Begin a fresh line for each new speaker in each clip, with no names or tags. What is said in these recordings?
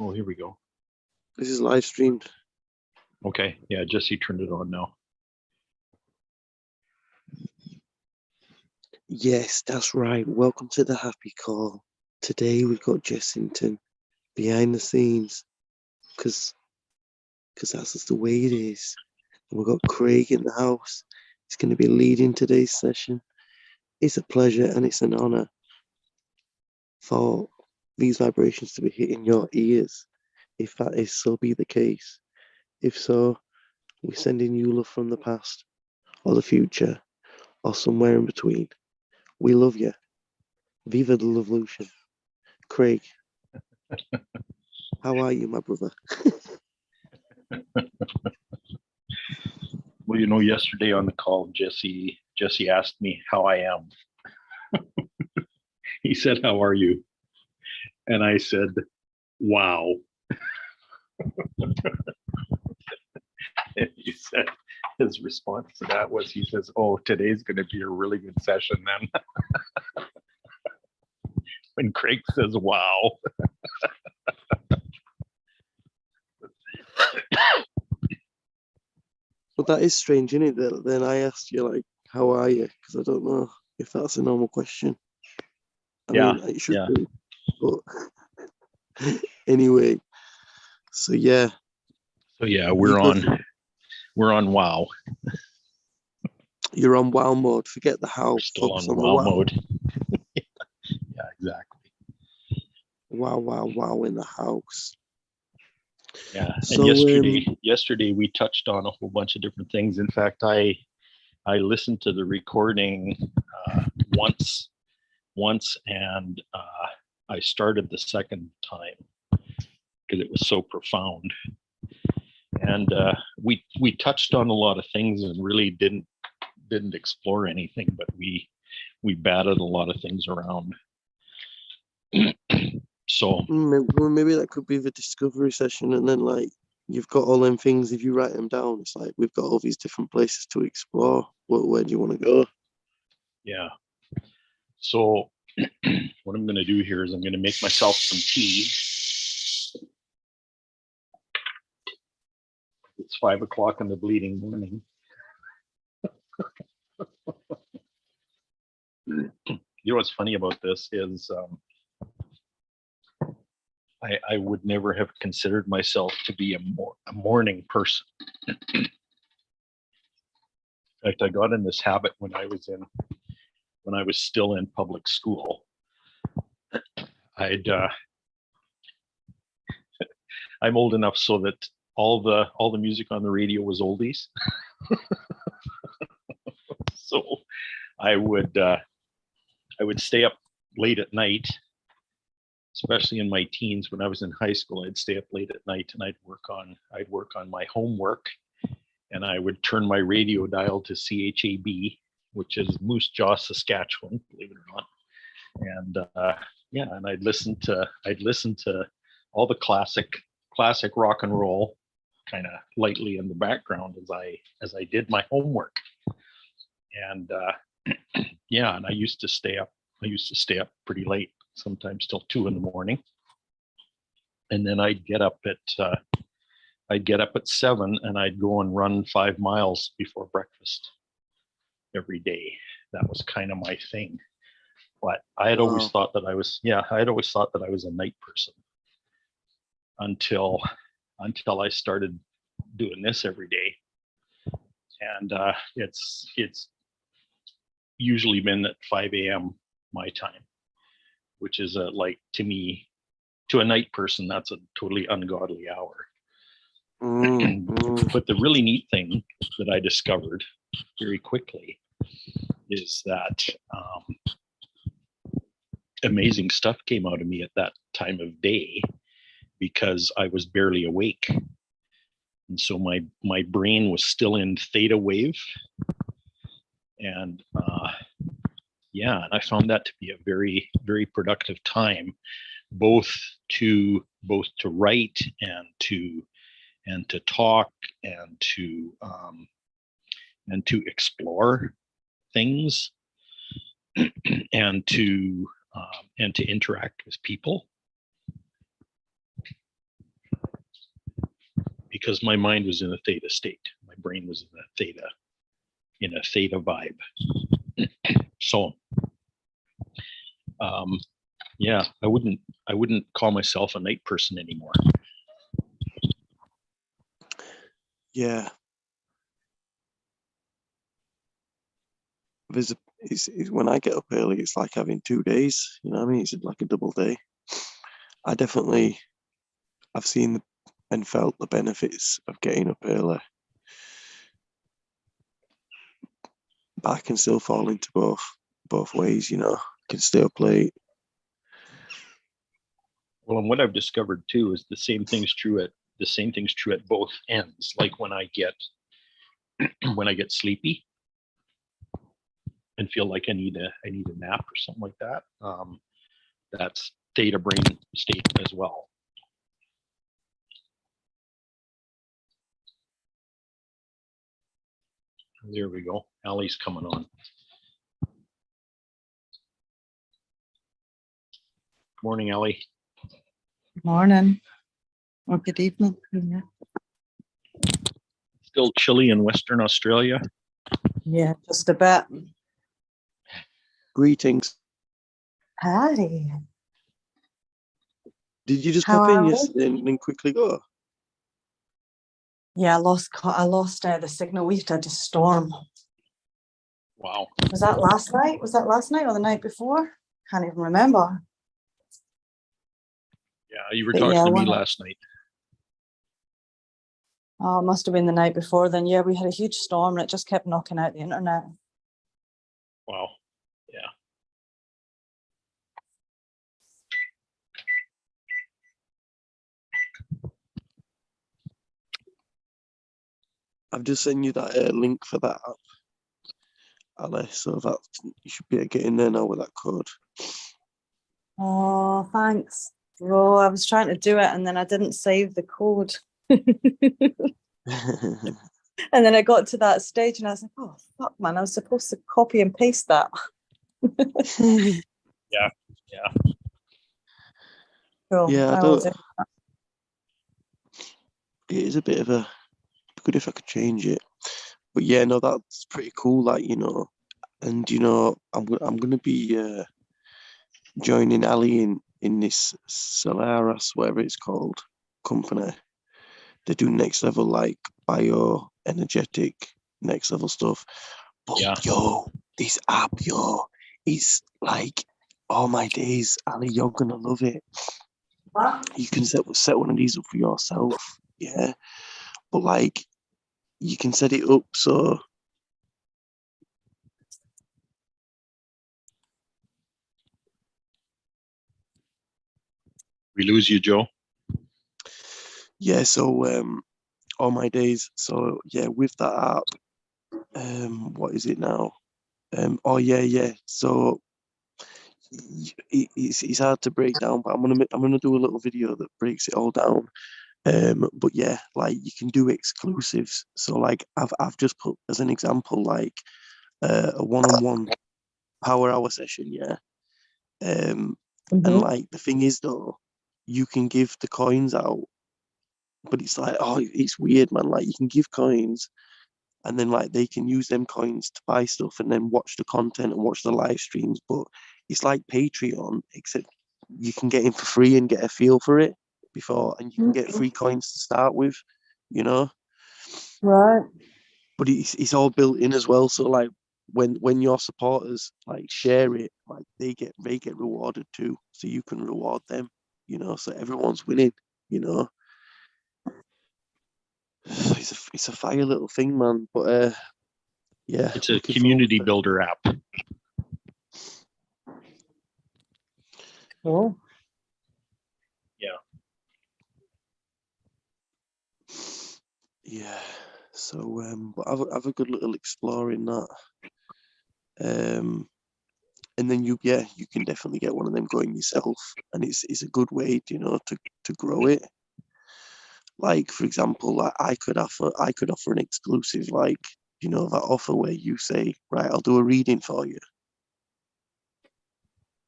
Oh, here we go.
This is live streamed.
Okay, yeah, Jesse turned it on now.
Yes, that's right. Welcome to the Happy Call. Today we've got Jessington behind the scenes, because that's just the way it is. And we've got Craig in the house. He's going to be leading today's session. It's a pleasure and it's an honor for these vibrations to be hitting your ears, if that is so be the case. If so, we're sending you love from the past or the future or somewhere in between. We love you. Viva the Lovolution. Craig, how are you, my brother?
Well, yesterday on the call, Jesse asked me how I am. He said, "How are you?" And I said, "Wow." And he said, his response to that was, he says, "Oh, today's going to be a really good session then." When Craig says, "Wow."
Well, that is strange, isn't it? Then I asked you, like, how are you? Because I don't know if that's a normal question. I mean, it should be. But anyway, so yeah.
So yeah, we're on wow.
You're on wow mode. Forget the how.
We're still
Focus
on
the
wow mode. Yeah, exactly.
Wow in the house.
Yeah. So, and yesterday we touched on a whole bunch of different things. In fact, I listened to the recording once, and I started the second time because it was so profound. And we touched on a lot of things and really didn't explore anything, but we batted a lot of things around. So
maybe that could be the discovery session, and then like you've got all them things. If you write them down, it's like we've got all these different places to explore. Where do you want to go?
Yeah. So what I'm going to do here is I'm going to make myself some tea. It's 5 o'clock in the bleeding morning. You know what's funny about this is I would never have considered myself to be a morning person. In fact, I got in this habit when I was still in public school. I'm old enough so that all the music on the radio was oldies. So I would stay up late at night, especially in my teens. When I was in high school, I'd stay up late at night and I'd work on my homework, and I would turn my radio dial to CHAB, which is Moose Jaw, Saskatchewan, believe it or not. And and I'd listen to all the classic rock and roll kind of lightly in the background as I did my homework. And and I used to stay up pretty late, sometimes till 2 a.m. And then I'd get up at 7 and I'd go and run 5 miles before breakfast every day. That was kind of my thing. But I had always thought that I was a night person until I started doing this every day. And it's usually been at 5 a.m. my time, which is to me, to a night person, that's a totally ungodly hour. But the really neat thing that I discovered very quickly is that amazing stuff came out of me at that time of day because I was barely awake. And so my brain was still in theta wave. And and I found that to be a very, very productive time, both to write and to talk and to explore things and to interact with people. because my mind was in a theta state. My brain was in a theta vibe. So, yeah, I wouldn't call myself a night person anymore.
Yeah. When I get up early, it's like having 2 days. You know what I mean? It's like a double day. I've seen and felt the benefits of getting up early. But I can still fall into both ways, you know. I can stay up late.
Well, and what I've discovered too is the same thing's true at both ends. Like when I get sleepy and feel like I need a nap or something like that, that's theta brain state as well. There we go. Allie's coming on. Morning, Allie.
Morning or good evening.
Still chilly in Western Australia.
Yeah, just a bit.
Greetings.
Hi.
Did you just
How
pop in
are we?
yesterday and then quickly go?
Yeah, I lost the signal. We had a storm.
Wow.
Was that last night? Was that last night or the night before? Can't even remember.
Yeah, you were
But
talking
yeah,
to me
when I-
last night.
Oh, it must have been the night before then. Yeah, we had a huge storm and it just kept knocking out the internet.
Wow. Yeah.
I've just sent you that link for that app, Ali, so that you should be able to get in there now with that code.
Oh, thanks. Bro, I was trying to do it and then I didn't save the code. And then I got to that stage and I was like, oh, fuck, man, I was supposed to copy and paste that.
Yeah.
Cool.
Yeah,
I will do.
it is a bit of a good if I could change it. But yeah, no, that's pretty cool, like, you know. And you know, I'm gonna be joining Ali in this Solaris, whatever it's called, company. They do next level like bioenergetic next level stuff. But
Yeah.
yo, this app, is like, oh my days, Ali, you're gonna love it. You can set one of these up for yourself, yeah. But like, you can set it up so
We lose you, Joe.
yeah. So all my days. So yeah, with that app, what is it now? Oh yeah. So it's hard to break down, but I'm gonna do a little video that breaks it all down. But yeah, like you can do exclusives. So like I've just put as an example like a one-on-one power hour session, yeah. And like the thing is though, you can give the coins out, but it's like, oh, it's weird, man. Like you can give coins and then like they can use them coins to buy stuff and then watch the content and watch the live streams. But it's like Patreon, except you can get in for free and get a feel for it before, and you can get free coins to start with, you know.
Right.
But it's all built in as well. So like when your supporters like share it, like they get rewarded too. So you can reward them, you know. So everyone's winning, you know. It's a fire little thing, man. But yeah,
It's a
looking
community
forward to it.
builder app.
Cool.
Yeah. So but have a good little explore in that. And then you can definitely get one of them going yourself, and it's a good way, you know, to grow it. Like for example, like I could offer an exclusive, like, you know, that offer where you say, right, I'll do a reading for you.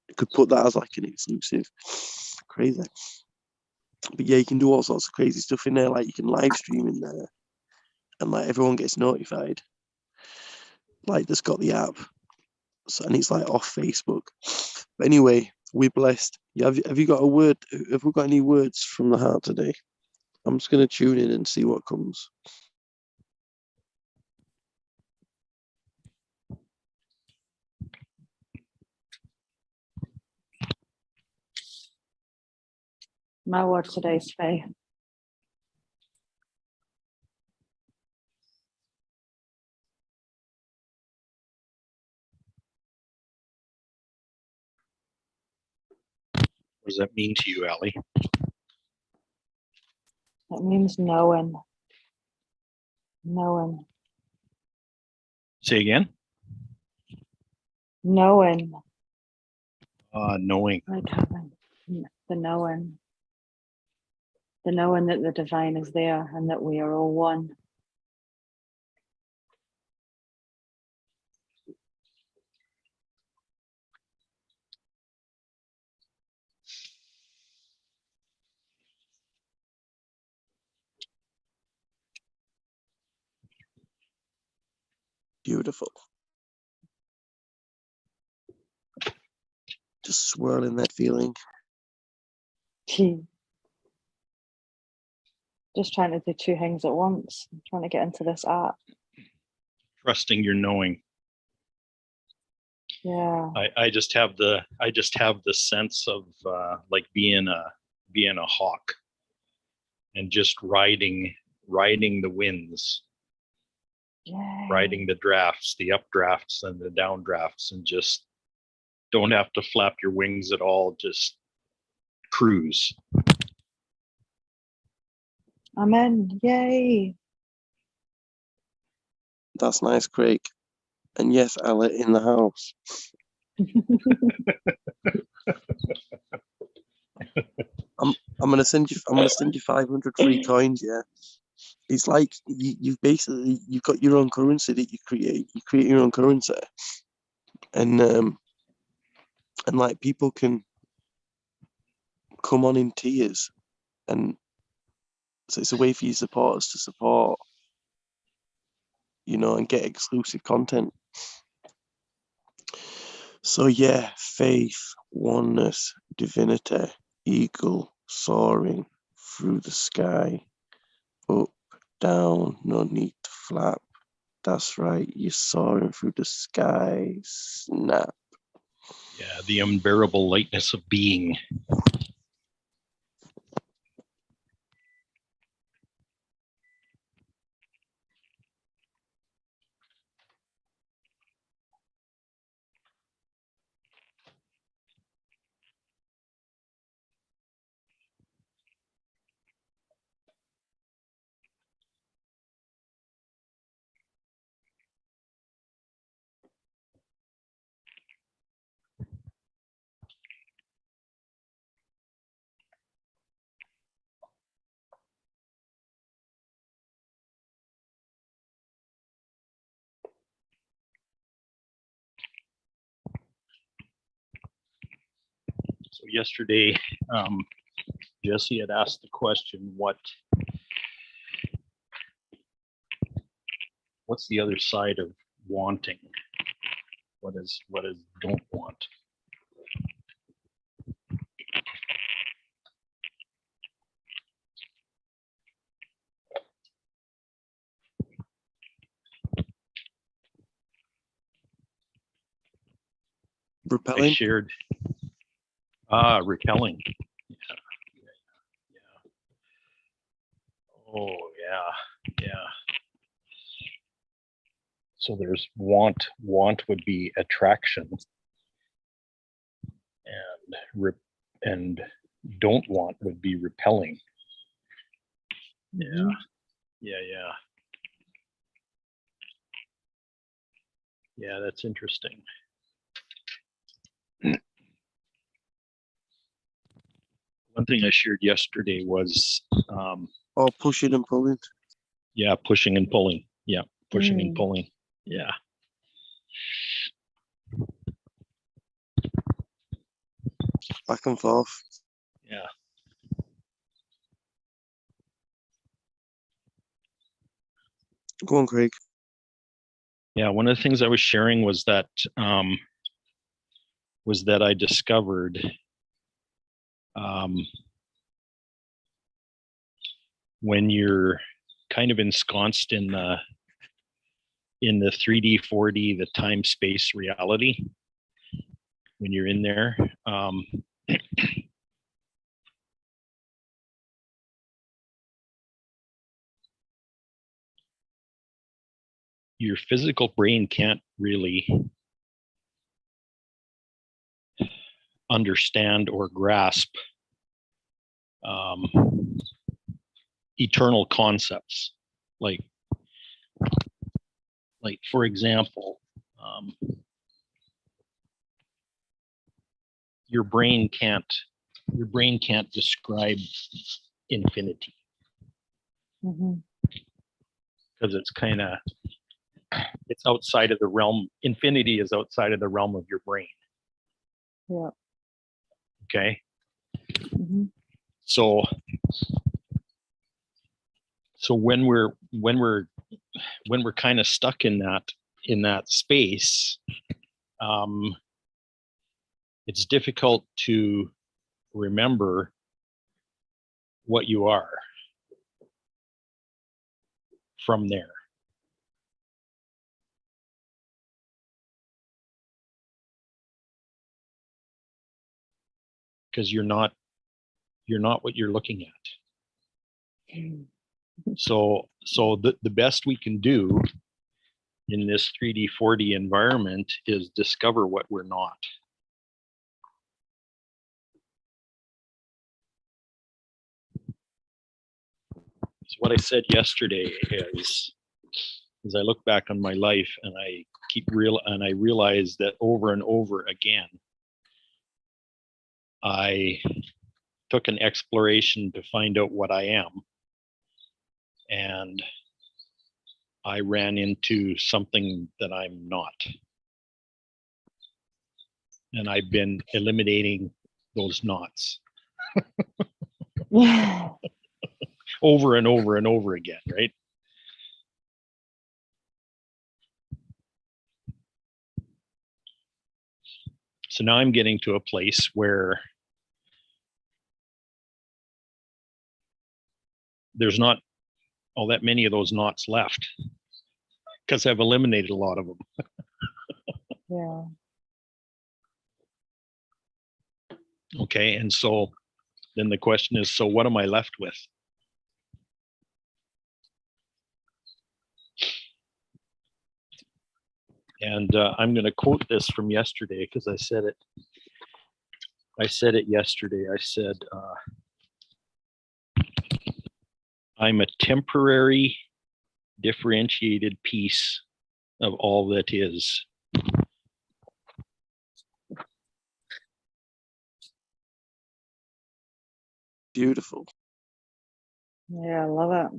I could put that as like an exclusive. Crazy. But yeah, you can do all sorts of crazy stuff in there. Like you can live stream in there, and like everyone gets notified. Like that's got the app, so and it's like off Facebook. But anyway, we're blessed. Yeah, have you got a word? Have we got any words from the heart today? I'm just gonna tune in and see what comes.
My word today is faith.
What does that mean to you, Ali?
It means knowing. Knowing.
Say again.
Knowing.
Knowing.
Like having the knowing. The knowing that the divine is there and that we are all one.
Beautiful. Just swirling that feeling.
Just trying to do two things at once. I'm trying to get into this app.
Trusting your knowing.
Yeah.
I just have the sense of like being a hawk and just riding the winds,
Yeah.
riding the drafts, the updrafts and the downdrafts, and just don't have to flap your wings at all. Just cruise.
Amen. Yay.
That's nice, Craig. And yes, Ella in the house. I'm gonna send you 500 free coins. Yeah, it's like you've got your own currency that you create. You create your own currency, and like people can come on in tiers, and so it's a way for you supporters to support, and get exclusive content. So yeah, faith, oneness, divinity, eagle, soaring through the sky, up, down, no need to flap. That's right, you're soaring through the sky, snap.
Yeah, the unbearable lightness of being. So yesterday, Jesse had asked the question, what's the other side of wanting? What is don't want? I
Repelling.
shared repelling. Yeah. Oh yeah. So there's want. Want would be attraction, and don't want would be repelling.
Mhm.
Yeah, that's interesting. One thing I shared yesterday was
Or pushing and pulling.
yeah, pushing and pulling. Yeah, pushing and
Mm.
pulling. Yeah.
Back and forth.
Yeah.
Go on, Craig.
Yeah, one of the things I was sharing was that I discovered when you're kind of ensconced in the 3D, 4D, the time space reality, when you're in there, your physical brain can't really understand or grasp eternal concepts. Like for example, your brain can't describe infinity,
Mhm.
because it's outside of the realm. Infinity is outside of the realm of your brain.
Yeah.
Okay.
Mhm.
So when we're kind of stuck in that space, it's difficult to remember what you are from there. Because you're not what you're looking at. So the best we can do in this 3D, 4D environment is discover what we're not. So what I said yesterday is I look back on my life and I realize that over and over again, I took an exploration to find out what I am, and I ran into something that I'm not. And I've been eliminating those knots
Yeah.
over and over and over again, right? So now I'm getting to a place where there's not all that many of those knots left, because I've eliminated a lot of them.
Yeah.
Okay, and so then the question is, so what am I left with? And I'm going to quote this from yesterday, because I said it yesterday. I said, I'm a temporary differentiated piece of all that is.
Beautiful.
Yeah, I love it.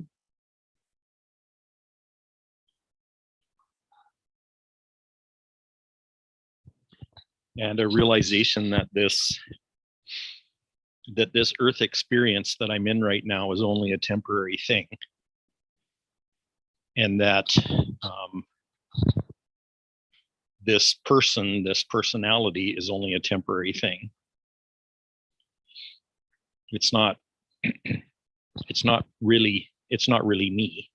And a realization that this earth experience that I'm in right now is only a temporary thing. And that this personality is only a temporary thing. It's not really me.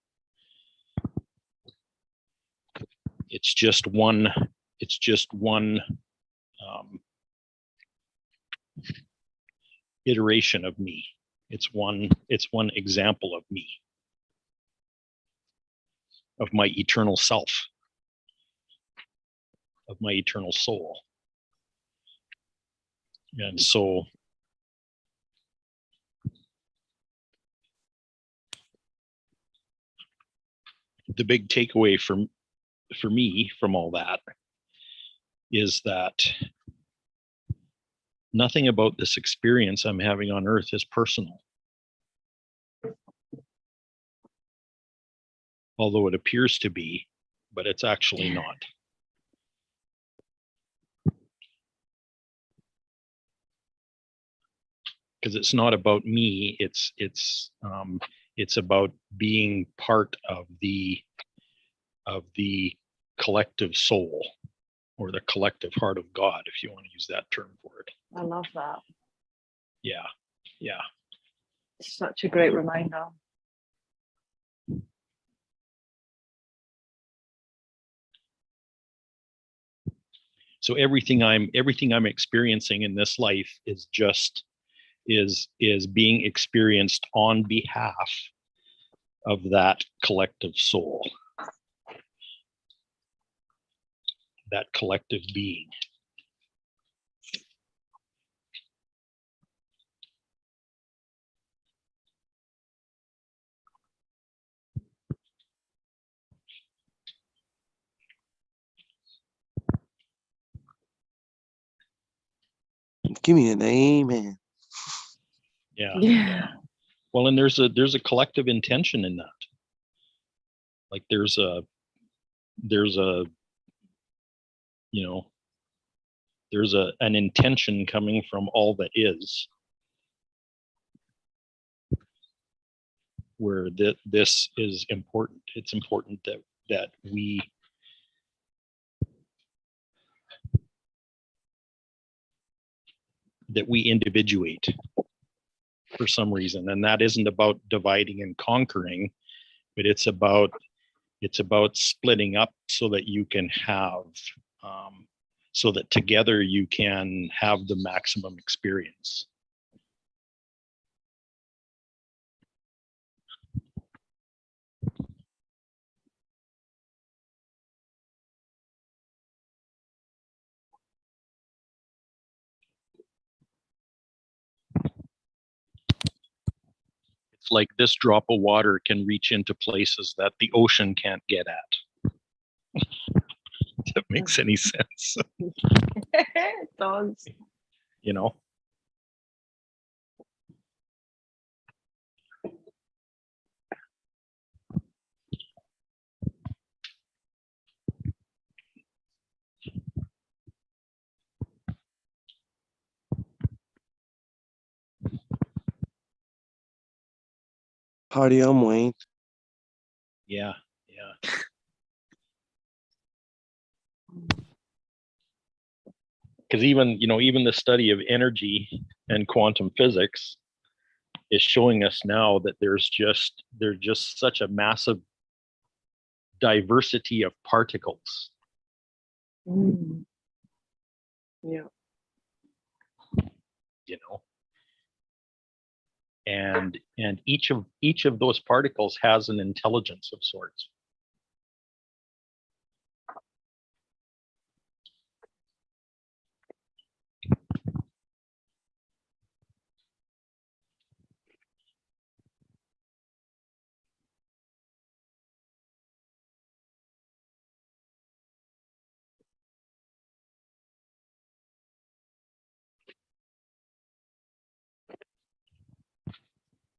It's just one iteration of me. It's one example of me, of my eternal self, of my eternal soul. And so the big takeaway for me from all that is that nothing about this experience I'm having on earth is personal. Although it appears to be, but it's actually not. Because it's not about me, it's about being part of the of the collective soul, or the collective heart of God, if you want to use that term for it.
I love that.
Yeah, yeah.
It's such a great reminder.
So everything I'm experiencing in this life is just is being experienced on behalf of that collective soul, that collective being.
Give me an amen.
Yeah.
Yeah.
Well, and there's a collective intention in that. Like there's a you know, there's an intention coming from all that is, where this is important. It's important that we individuate for some reason, and that isn't about dividing and conquering, but it's about splitting up so that you can have so that together you can have the maximum experience. It's like this drop of water can reach into places that the ocean can't get at. If that makes any sense.
It does.
You know?
Party on, Wayne.
Yeah, yeah. Because even the study of energy and quantum physics is showing us now that there's just such a massive diversity of particles.
Mm. Yeah.
You know, and each of those particles has an intelligence of sorts.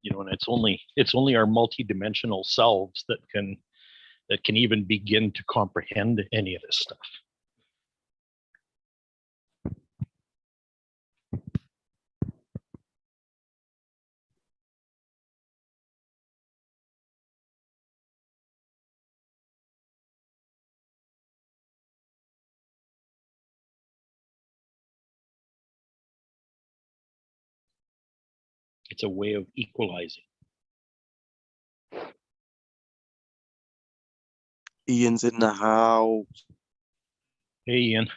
You know, and it's only our multidimensional selves that can even begin to comprehend any of this stuff. It's a way of equalizing.
Ian's in the house.
Hey, Ian.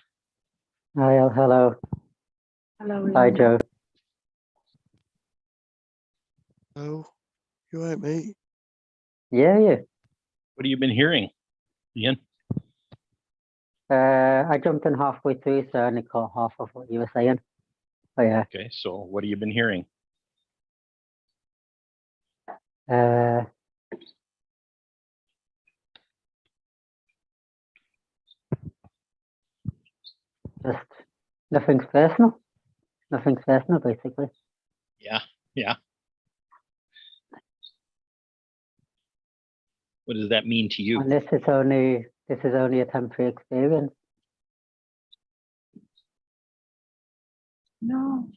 Hi, hello.
Hello.
Hi,
Ian.
Joe.
Oh, you alright, mate?
Yeah.
What have you been hearing, Ian?
I jumped in halfway through, so I only caught half of what you were saying. But yeah,
Okay, so what have you been hearing?
uh, just nothing's personal. Nothing's personal, basically.
Yeah. What does that mean to you?
And this is only a temporary experience.
No.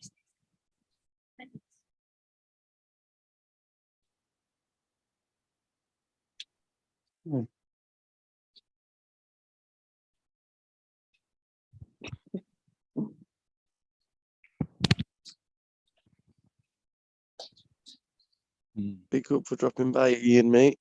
Hmm.
Big up for dropping by, Ian, mate.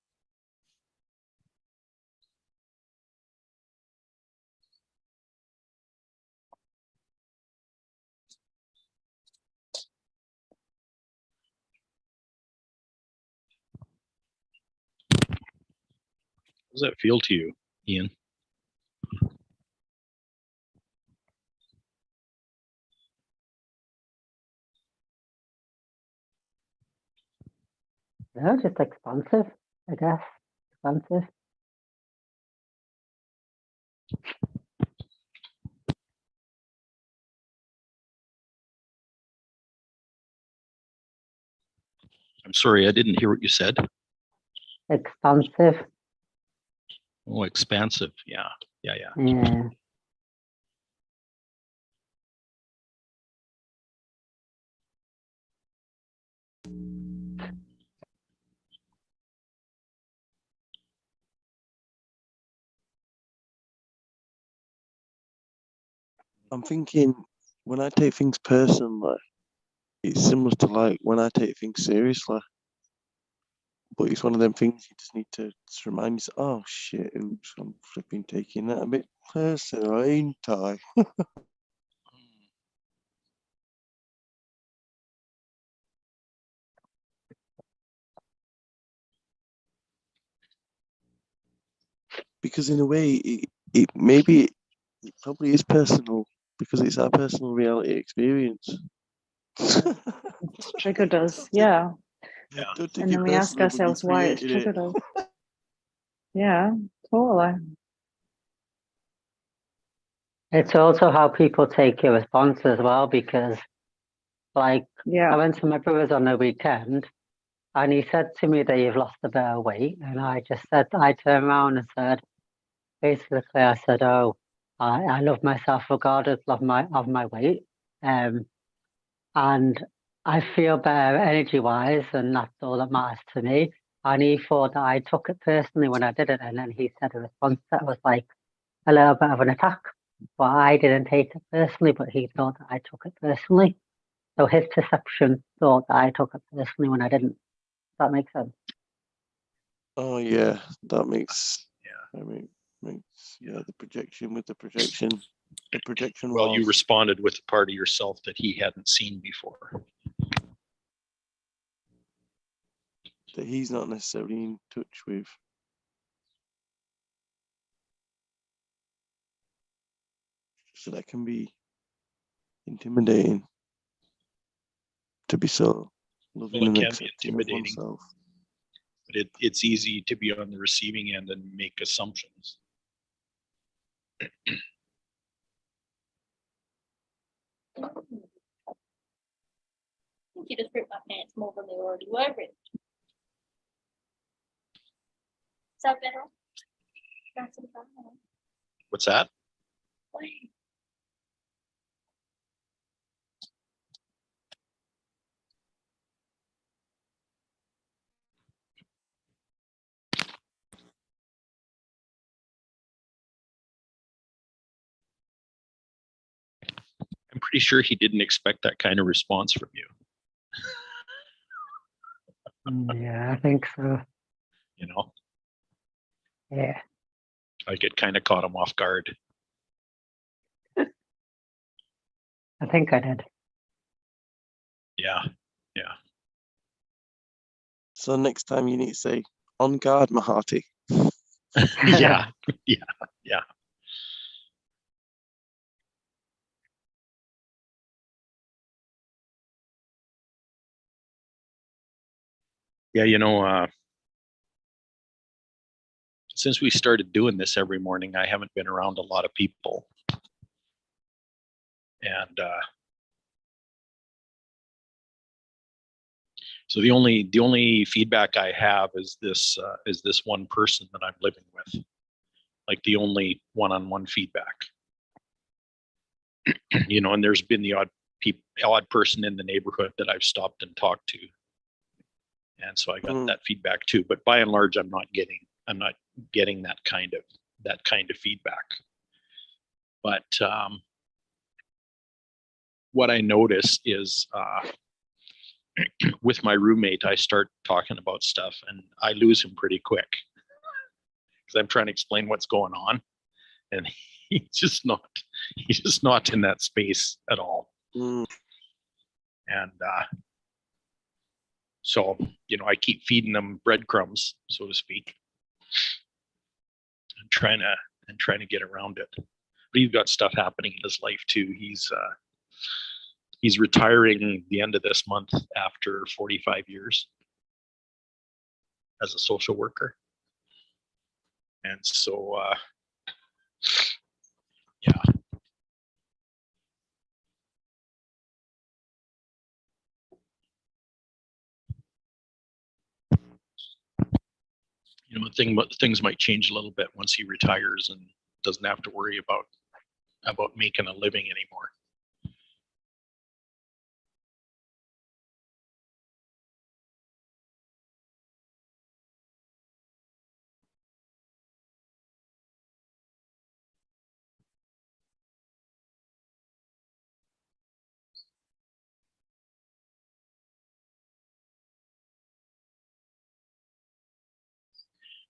How does that feel to you, Ian?
No, just expansive, I guess. Expansive.
I'm sorry, I didn't hear what you said.
Expansive.
Oh, expansive. Yeah.
Yeah.
I'm thinking when I take things personally, it's similar to like when I take things seriously. But it's one of them things you just need to just remind yourself, oh shit, oops, I'm flipping taking that a bit personal, ain't I? Because in a way, it maybe it probably is personal because it's our personal reality experience.
It's triggered us. Yeah.
Yeah.
Don't take
And
it
then we ask
personal, but you
ourselves why it's
created it.
triggered us. Yeah, totally.
It's also how people take your response as well, because like I
Yeah.
went to my brother's on the weekend and he said to me that you've lost a bit of weight. And I just said, I turned around and said, basically, I said, oh, I love myself regardless of my weight. And I feel better energy wise, and that's all that matters to me. And he thought that I took it personally when I did it. And then he said a response that was like a little bit of an attack. But I didn't take it personally, but he thought that I took it personally. So his perception thought that I took it personally when I didn't. Does that make sense?
Oh yeah, that makes
Yeah.
makes the projection with the projection. The projection
Well, you
was
responded with a part of yourself that he hadn't seen before.
that he's not necessarily in touch with. So that can be intimidating to be so loving
Well, it
and
can be
accepting of
intimidating.
oneself.
But it's easy to be on the receiving end and make assumptions.
I think you just ripped my pants more than they already were ripped. Is that better? That's it,
What's that?
fine.
I'm pretty sure he didn't expect that kind of response from you.
Yeah, I think so.
You know,
Yeah.
like it kind of caught him off guard.
I think I did.
Yeah.
So next time you need to say, on guard, my hearty.
Yeah. Yeah. Since we started doing this every morning, I haven't been around a lot of people. And so the only feedback I have is this one person that I'm living with, like the only one-on-one feedback. And there's been the odd person in the neighborhood that I've stopped and talked to, and so I got that feedback too. But by and large, I'm not getting that kind of feedback. But what I notice is with my roommate, I start talking about stuff and I lose him pretty quick because I'm trying to explain what's going on, and he's just not in that space at all.
Mm.
And so, I keep feeding them breadcrumbs, so to speak, and trying to get around it. But he's got stuff happening in his life too. He's retiring the end of this month after 45 years as a social worker. And so, yeah. Things might change a little bit once he retires and doesn't have to worry about making a living anymore.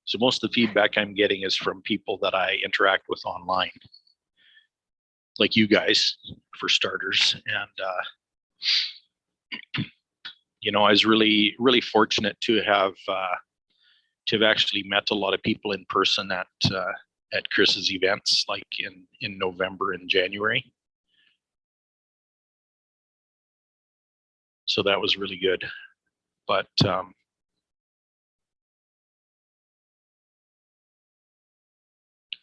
So most of the feedback I'm getting is from people that I interact with online, like you guys, for starters. And I was really, really fortunate to have actually met a lot of people in person at Chris's events, like in November and January. So that was really good. But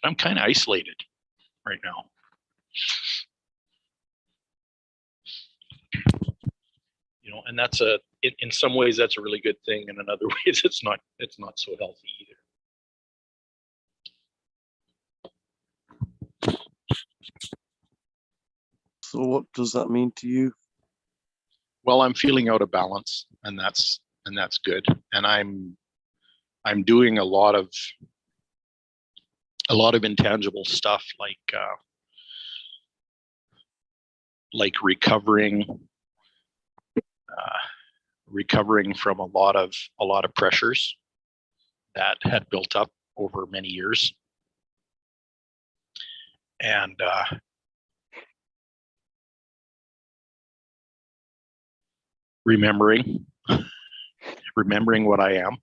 I'm kind of isolated right now. And that's in some ways that's a really good thing, and in other ways it's not so healthy either.
So what does that mean to you?
Well, I'm feeling out of balance, and that's good. And I'm doing a lot of intangible stuff, like recovering from a lot of pressures that had built up over many years, and remembering what I am,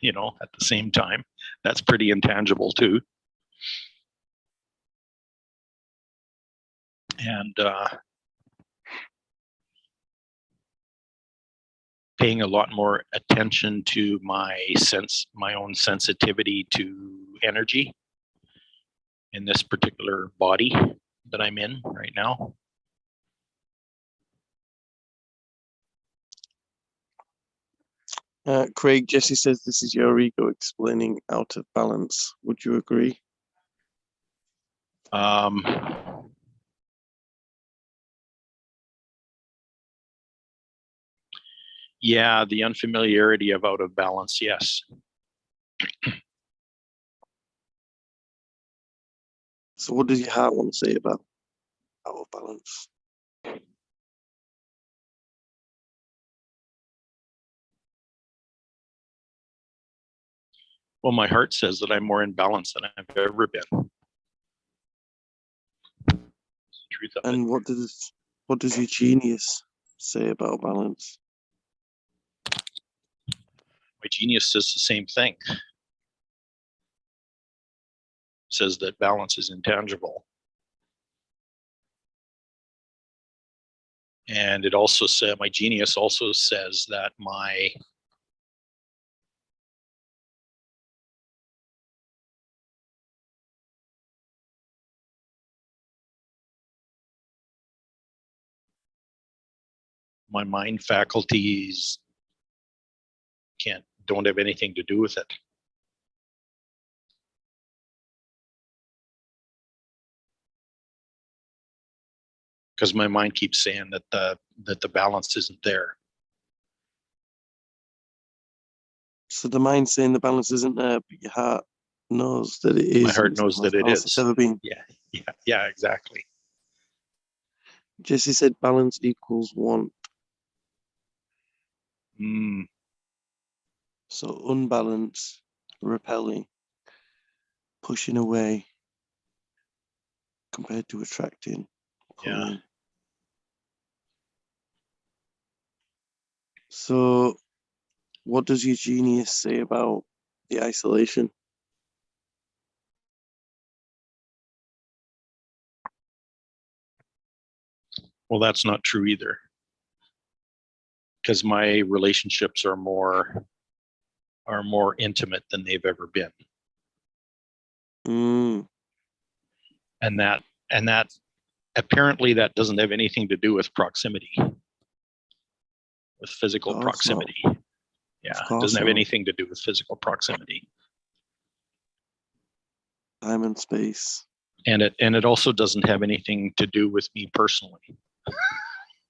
at the same time. That's pretty intangible too. And paying a lot more attention to my own sensitivity to energy in this particular body that I'm in right now.
Craig, Jesse says this is your ego explaining out of balance. Would you agree?
Yeah, the unfamiliarity of out of balance, yes.
So what does your heart want to say about out of balance?
Well, my heart says that I'm more in balance than I've ever been. Truth of
And what does your genius say about balance?
My genius says the same thing. Says that balance is intangible. And it also said, my genius also says that my mind faculties don't have anything to do with it. Because my mind keeps saying that the balance isn't there.
So the mind's saying the balance isn't there, but your heart knows that it is.
My heart knows that it is.
It's ever been.
Yeah, exactly.
Jesse said balance equals want.
Mm,
So unbalance, repelling, pushing away compared to attracting,
Yeah.
pulling. So what does your genius say about the isolation?
well, that's not true either. Because my relationships are more intimate than they've ever been.
Mm,
And that apparently that doesn't have anything to do with proximity, with physical
Of course
proximity. Yeah, it
course
doesn't have
not.
anything to do with physical proximity.
time and space.
And it also doesn't have anything to do with me personally.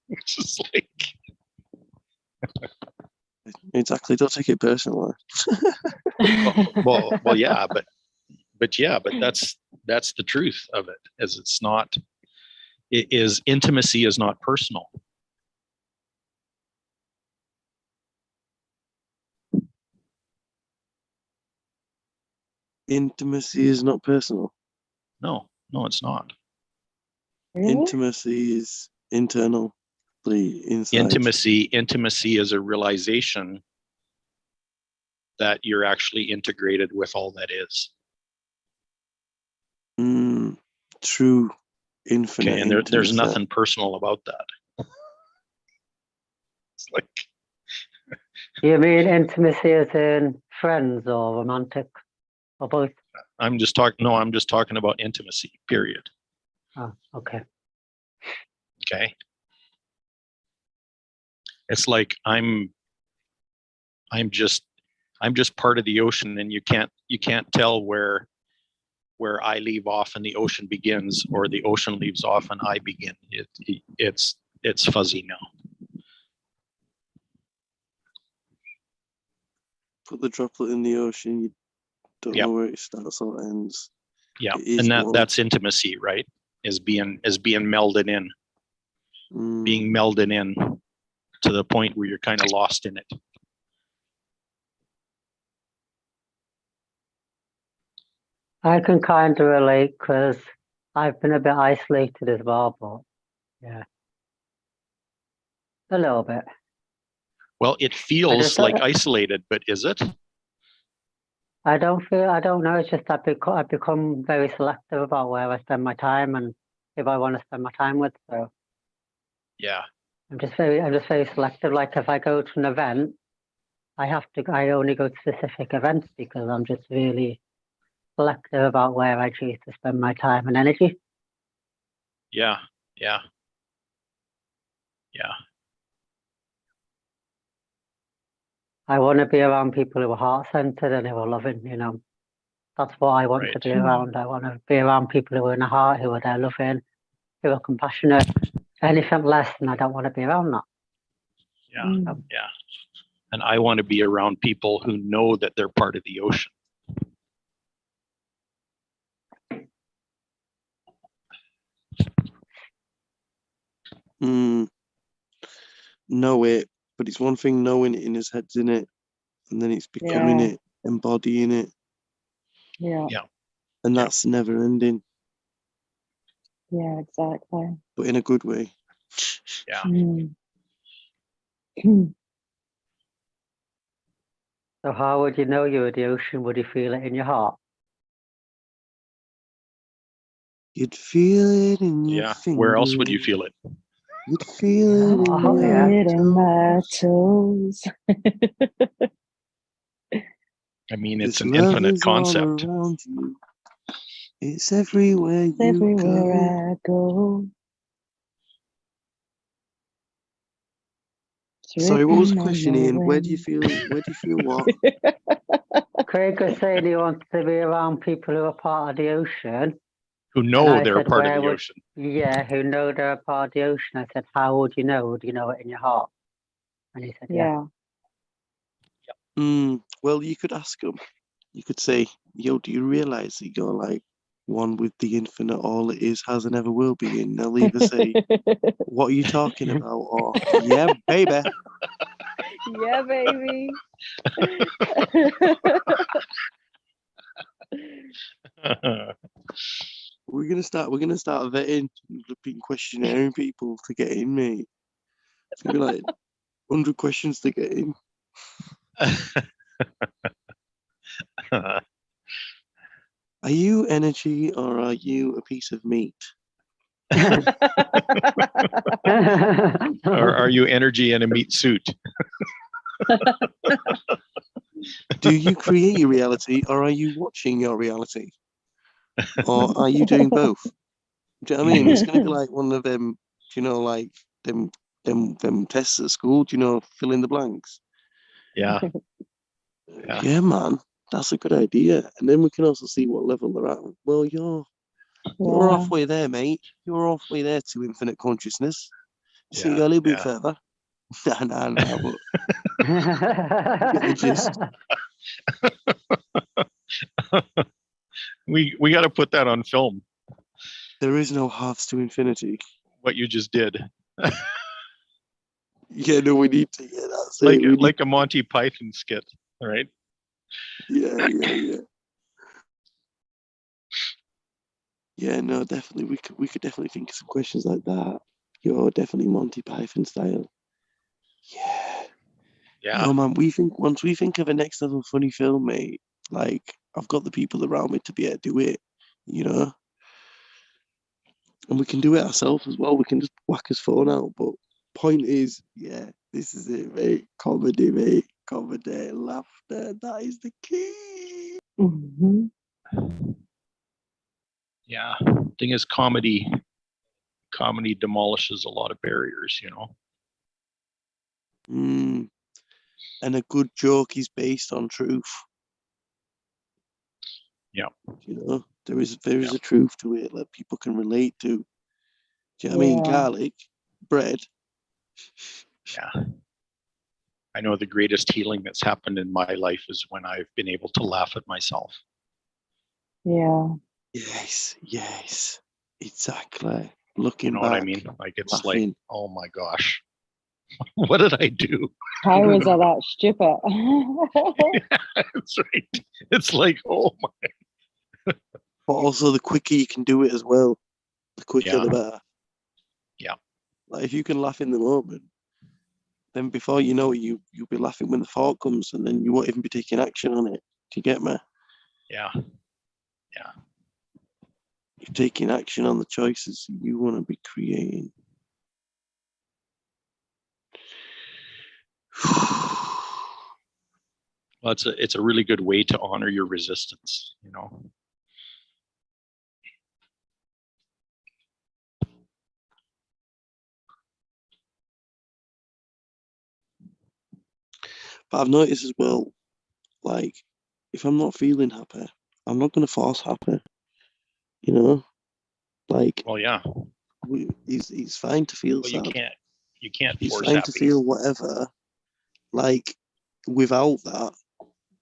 Which is like,
Exactly. Don't take it personally.
well, yeah, but that's the truth of it, is it's not, intimacy is not personal.
Intimacy is not personal.
No, it's not.
Really?
Intimacy is internally inside.
Intimacy is a realization that you're actually integrated with all that is.
True, infinite.
Okay, and there's
intimacy.
nothing personal about that. It's like,
You mean intimacy as in friends or romantic or both?
I'm just talking about intimacy, period.
Oh, okay.
Okay. It's like I'm just part of the ocean, and you can't tell where I leave off and the ocean begins, or the ocean leaves off and I begin. It's fuzzy now.
Put the droplet in the ocean, you don't
Yep.
know where it starts or ends.
Yeah,
It is
and
one.
that's intimacy, right? Is being melded in,
Mm,
being melded in to the point where you're kind of lost in it.
I can kind of relate because I've been a bit isolated as well, but yeah, a little bit.
Well, it feels
just-
like isolated, but is it?
I don't know. It's just I've become very selective about where I spend my time and if I want to spend my time with. So
Yeah.
I'm just very selective. Like if I go to an event, I only go to specific events because I'm just really selective about where I choose to spend my time and energy.
Yeah.
I want to be around people who are heart-centered and who are loving, That's what I want to
Right.
be around. I want to be around people who are in the heart, who are there loving, who are compassionate. Anything less than I don't want to be around that.
Yeah.
Mm.
Yeah. And I want to be around people who know that they're part of the ocean.
know it, but it's one thing knowing it in his head's in it, and then it's becoming
Yeah.
it, embodying it,
Yeah.
Yeah.
and
Yeah.
that's never ending,
Yeah, exactly.
but in a good way.
Yeah.
Mm.
So how would you know you're the ocean? Would you feel it in your heart?
You'd feel it in your
Yeah.
fingers.
Where else would you feel it?
You'd feel it in
Oh,
your
yeah.
It in my
toes.
toes.
I mean, it's
This
an
love
infinite
is all
concept.
around you. It's everywhere
It's
you
everywhere
go.
I go. It's
Sorry, what was the
written on
question,
the
Ian? Where do you
wind.
feel what?
Craig was saying he wants to be around people who are part of the ocean.
Who know
I
they're
said,
part of
where
the
would-
ocean.
Yeah, who know they're a part of the ocean. I said, how would you know? Would you know it in your heart? And he said, yeah.
Yeah.
Well, you could ask them. You could say, yo, do you realize that you're like one with the infinite, all it is, has, and ever will be in. They'll either say, "What are you talking about?" or "Yeah, baby."
Yeah, baby.
We're gonna start vetting, flipping questionnaire people to get in, mate. It's gonna be like 100 questions to get in. Are you energy or are you a piece of meat?
Or are you energy in a meat suit?
Do you create your reality or are you watching your reality? Or are you doing both? Do you know what I mean? It's gonna be like one of them, like them tests at school, fill in the blanks.
Yeah.
Yeah, man, that's a good idea. And then we can also see what level they're at. Well, you're
Yeah.
halfway there, mate. You're halfway there to infinite consciousness. So you go a little bit further. Nah, but you get the gist.
We got to put that on film,
There is no halves to infinity.
what you just did.
Yeah, no, we need to. Yeah, that's it. We need-
Like a Monty Python skit, right?
Yeah. Yeah, no, definitely. We could definitely think of some questions like that. You're definitely Monty Python style. Yeah.
Yeah.
No, man, once we think of a next level funny film, mate, like I've got the people around me to be able to do it, and we can do it ourselves as well. We can just whack his phone out. But point is, yeah, this is it, mate. Mate. Comedy, laughter. That is the key.
Mhm.
Yeah. Thing is, comedy demolishes a lot of barriers,
Mm. And a good joke is based on truth.
Yeah.
There is a truth to it that people can relate to. Do you know what I mean?
Yeah.
Garlic, bread.
Yeah. I know the greatest healing that's happened in my life is when I've been able to laugh at myself.
Yeah.
Yes, exactly. Looking
You know
back,
what I mean? Like, it's
laughing.
like, oh my gosh, what did I do?
How was I that stupid?
That's right. It's like, oh my.
But also, the quicker you can do it as well, the quicker
Yeah.
the better.
Yeah.
Like if you can laugh in the moment, then before you know it, you'll be laughing when the thought comes, and then you won't even be taking action on it. Do you get me?
Yeah.
You're taking action on the choices you want to be creating.
Well, it's a really good way to honor your resistance,
But I've noticed as well, like if I'm not feeling happy, I'm not going to force happy. Like
Well, yeah.
it's fine to feel
Well,
sad.
you can't
It's
force
fine
happy.
to feel whatever. Like without that,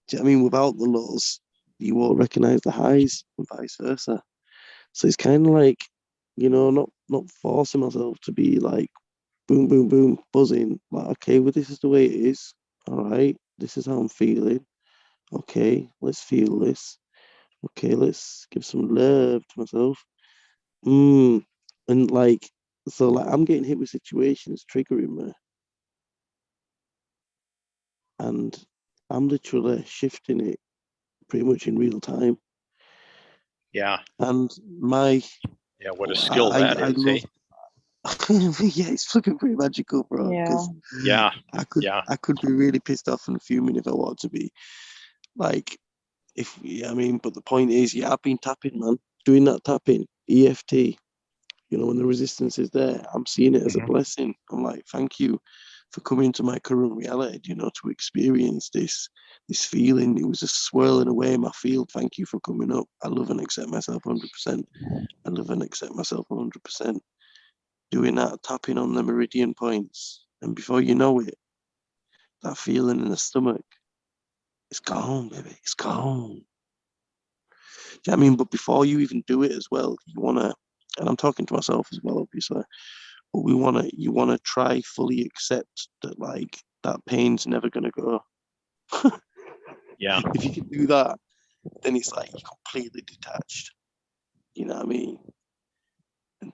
do you know what I mean? Without the lows, you won't recognize the highs and vice versa. So it's kind of like, not forcing myself to be like boom, boom, boom, buzzing. Like, okay, well, this is the way it is. All right, this is how I'm feeling. Okay, let's feel this. Okay, let's give some love to myself. And like, so like, I'm getting hit with situations triggering me, and I'm literally shifting it pretty much in real time.
Yeah.
And
Yeah. What a skill that
I
is,
love.
eh?
Yeah, it's fucking pretty magical, bro.
Yeah.
Because
Yeah.
I could be really pissed off and fuming if I wanted to be. Like, but the point is, yeah, I've been tapping, man, doing that tapping, EFT. When the resistance is there, I'm seeing it as a
Mhm.
blessing. I'm like, thank you for coming to my current reality, to experience this feeling. It was just swirling away in my field. Thank you for coming up. I love and accept myself 100%. I love and accept myself 100%. Doing that, tapping on the meridian points. And before you know it, that feeling in the stomach, it's gone, baby. It's gone. you know what I mean? But before you even do it as well, you wanna, and I'm talking to myself as well, obviously, but you wanna try fully accept that like that pain's never gonna go.
Yeah.
If you can do that, then it's like you're completely detached. You know what I mean?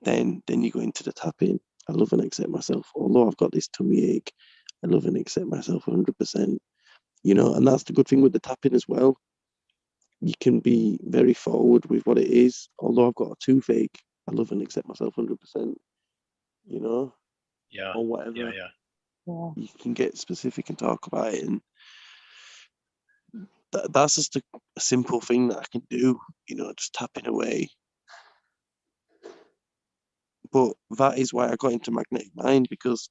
And then you go into the tapping. I love and accept myself. Although I've got this tummy ache, I love and accept myself 100%. You know, and that's the good thing with the tapping as well. You can be very forward with what it is. Although I've got a toothache, I love and accept myself 100%. You know,
Yeah.
or whatever.
Yeah. Yeah.
Yeah.
You can get specific and talk about it, and that's just a simple thing that I can do. You know, just tapping away. But that is why I got into Magnetic Mind, because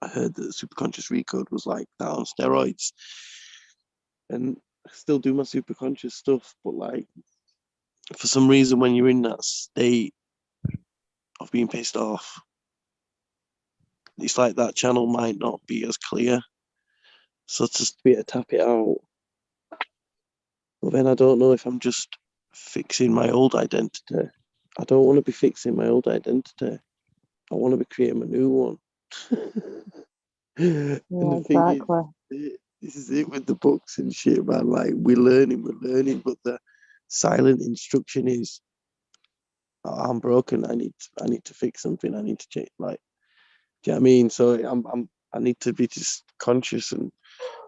I heard that Superconscious Recode was like that on steroids. And I still do my superconscious stuff, but like for some reason when you're in that state of being pissed off, it's like that channel might not be as clear. So just to be able to tap it out. But then I don't know if I'm just fixing my old identity. I don't want to be fixing my old identity. I want to be creating a new one. And
Yeah,
the thing
exactly.
is, this is it with the books and shit, man. Like we're learning, but the silent instruction is, "Oh, I'm broken. I need to fix something. I need to change." Like, do you know what I mean? So I need to be just conscious and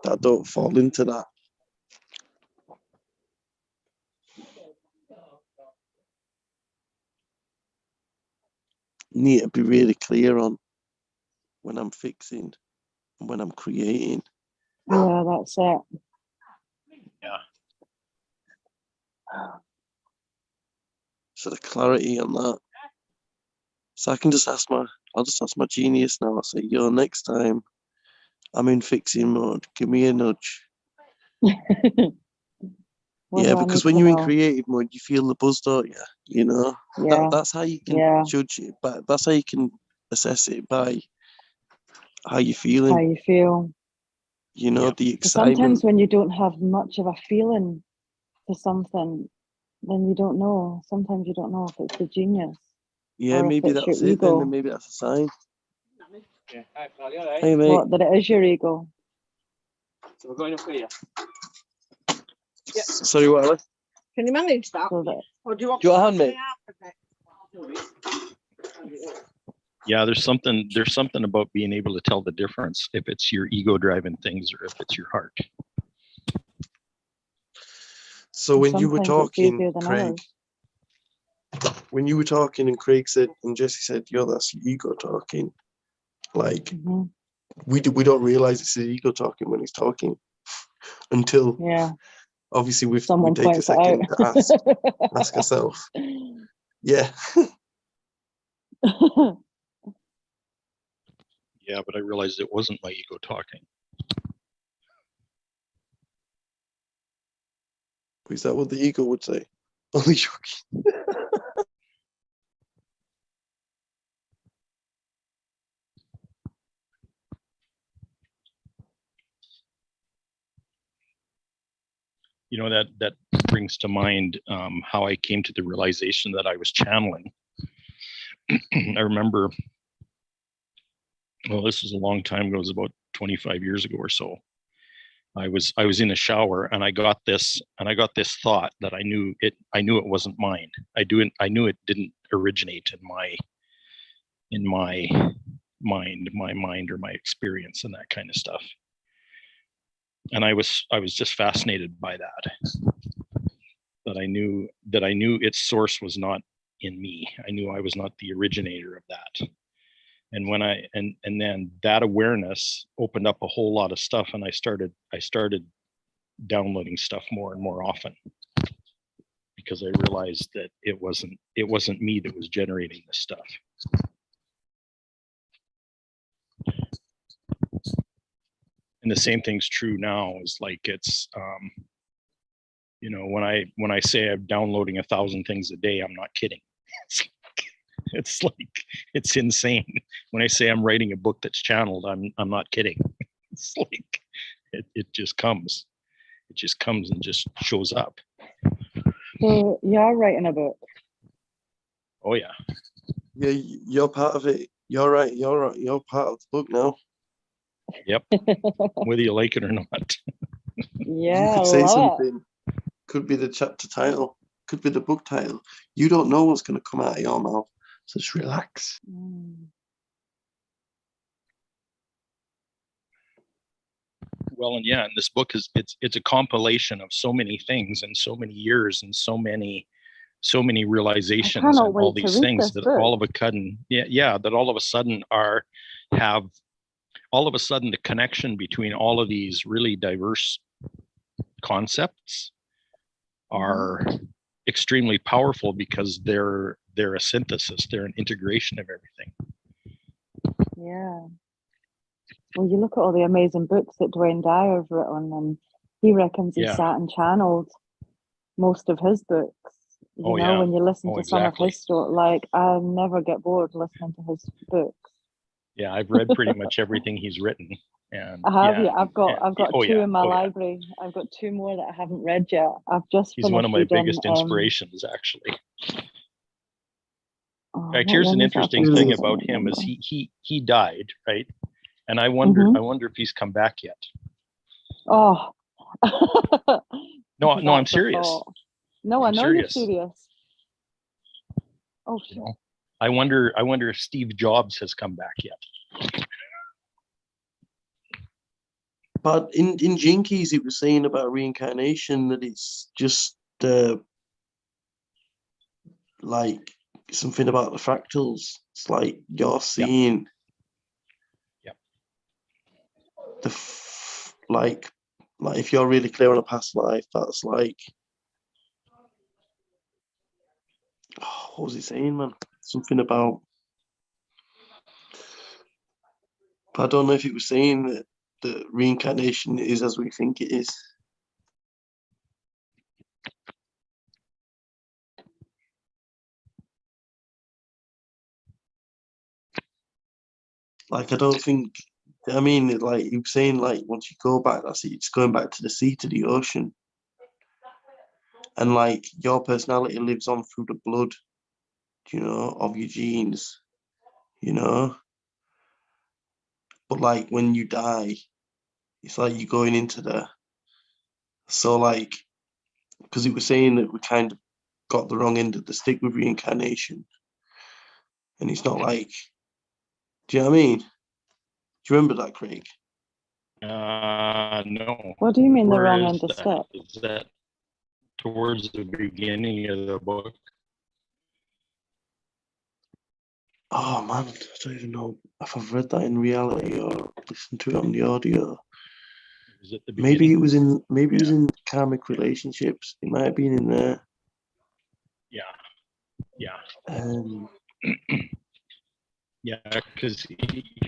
that I don't fall into that. Need to be really clear on when I'm fixing and when I'm creating.
Yeah, that's it.
Yeah.
So the clarity on that. So I'll just ask my genius now. I'll say, yo, next time I'm in fixing mode, give me a nudge.
What
Yeah,
do I
because
need
when
to
you're in
know?
creative mode, you feel the buzz, don't you? You know,
Yeah,
that's how you can
yeah.
judge it, but that's how you can assess it by how you're
How
feeling.
you feel.
You know,
Yeah.
the
But sometimes
excitement.
when you don't have much of a feeling for something, then you don't know. Sometimes you don't know if it's the genius
Yeah,
or if
maybe
it's your
that's it then.
ego.
Maybe that's a sign. Hey, mate.
What, that it is your ego.
Sorry, what, Alice?
Can you manage that?
So that,
Or do you want
Do you want a hand, mate?
Yeah. There's something about being able to tell the difference if it's your ego driving things or if it's your heart.
So when you were
sometimes it's
talking,
easier than
Craig,
others.
when you were talking and Craig said, and Jesse said, yo, that's your ego talking. Like,
Hmm.
we don't realize it's his ego talking when he's talking until
Yeah,
obviously we
someone
take a
points it out.
second to ask ourselves. Yeah.
Yeah, but I realized it wasn't my ego talking.
Is that what the ego would say? Only joking.
You know, that brings to mind how I came to the realization that I was channeling. I remember, well, this was a long time ago. It was about 25 years ago or so. I was in a shower and I got this thought that I knew it wasn't mine. I knew it didn't originate in my mind or my experience and that kind of stuff. And I was just fascinated by that I knew its source was not in me. I knew I was not the originator of that. And when and then that awareness opened up a whole lot of stuff, and I started downloading stuff more and more often, because I realized that it wasn't me that was generating this stuff. And the same thing's true now. Is like it's you know, when I say I'm downloading 1,000 things a day, I'm not kidding. It's like it's insane. When I say I'm writing a book that's channeled, I'm not kidding. It's like it just comes. It just comes and just shows up.
So you're writing a book.
Oh yeah.
Yeah, you're part of it. You're right. You're part of the book now.
Whether you like it or not.
Yeah,
You
I
could say
love it.
something. Could be the chapter title. Could be the book title. You don't know what's going to come out of your mouth. So just relax.
Mm.
Well, and yeah, and this book is it's a compilation of so many things and so many years and so many realizations
cannot
and all
wait to
these
read
things
this
that
book.
all of a sudden, that all of a sudden have all of a sudden the connection between all of these really diverse concepts are extremely powerful because they're a synthesis, they're an integration of everything.
Yeah. Well, you look at all the amazing books that Dwayne Dyer's written, and he reckons he
Yeah.
sat and channeled most of his books. You
Oh,
know,
yeah.
when you listen
Oh,
to some of
exactly.
his stories, like I never get bored listening to his books.
Yeah, I've read pretty much everything he's written. And
I have,
yeah,
yeah. I've got
oh,
two
yeah.
in my
Oh, yeah.
library. I've got two more that I haven't read yet. I've just
He's
finished
one of my
reading,
biggest inspirations, actually.
oh,
In fact,
what
here's
one
an
was that?
interesting
I
thing
can't
about him is
remember.
he died, right? And I wonder
Mhm.
if he's come back yet.
Oh.
No, I'm
That's a
serious.
thought. No, I
I'm
know
serious.
you're serious. Oh,
You
shit.
know, I wonder if Steve Jobs has come back yet.
But in Jinkies, it was saying about reincarnation that it's just like something about the fractals. It's like you're seeing
Yep.
like if you're really clear on a past life, that's like, oh, what was he saying, man? Something about, but I don't know if it was saying that reincarnation is as we think it is. Like, I don't think, I mean, like he was saying, like once you go back, that's it, it's going back to the sea, to the ocean. And like your personality lives on through the blood, you know, of your genes, you know. But like when you die, it's like you're going into so like, because it was saying that we kind of got the wrong end of the stick with reincarnation. And it's not like, do you know what I mean? Do you remember that, Craig?
No.
What do you mean the
Where
wrong
is
end of
that?
stick?
Is that towards the beginning of the book?
Oh man, I don't even know if I've read that in reality or listened to it on the audio.
Is it the
Maybe
beginning?
it was in karmic relationships. It might have been in there.
Yeah.
Yeah,
because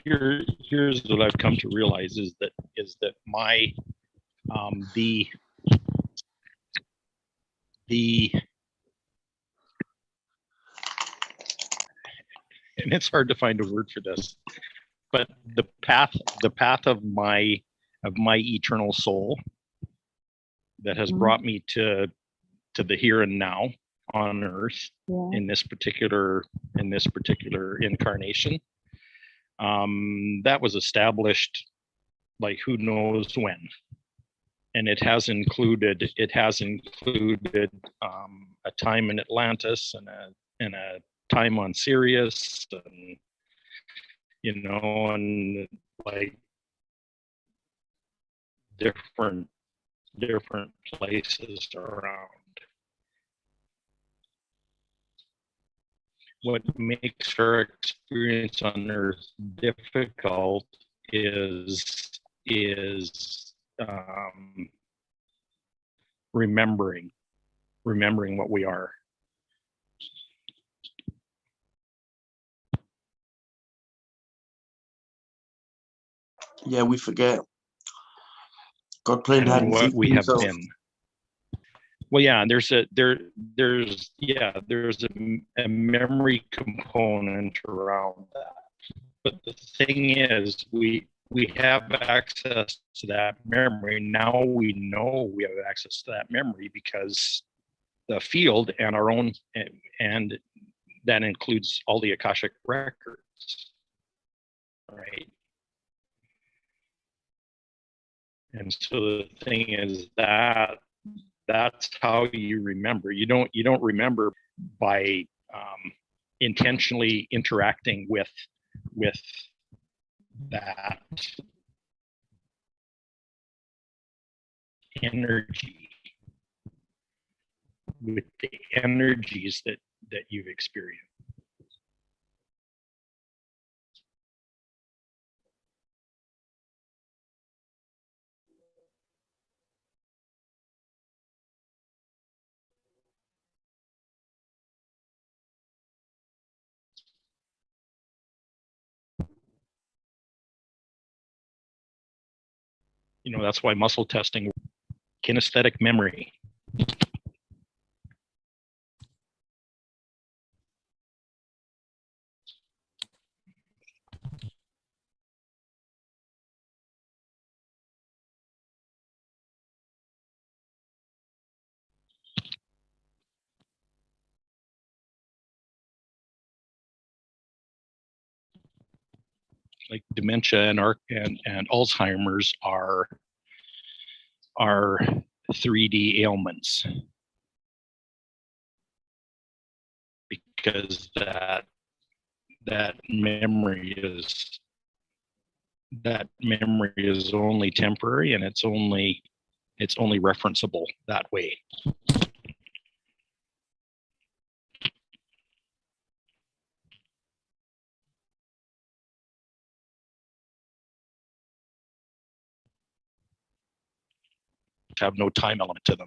here's what I've come to realize is that my the and it's hard to find a word for this, but the path of my eternal soul that has brought me to the here and now on earth in this particular incarnation, that was established like who knows when, and it has included a time in Atlantis and a time on Sirius, and and like different places around. What makes our experience on Earth difficult is remembering what we are.
yeah, we forget. God playing hide
And
and
what
seek
we
with
have
himself.
been. Well, yeah, there's a memory component around that. But the thing is, we have access to that memory. Now we know we have access to that memory because the field and our own, and that includes all the Akashic records, right? And so the thing is that that's how you remember. You don't remember by intentionally interacting with that energy, with the energies that you've experienced. You know, that's why muscle testing, kinesthetic memory. Like dementia and Alzheimer's are 3D ailments, because that memory is only temporary, and it's only referenceable that way. Have no time element to them.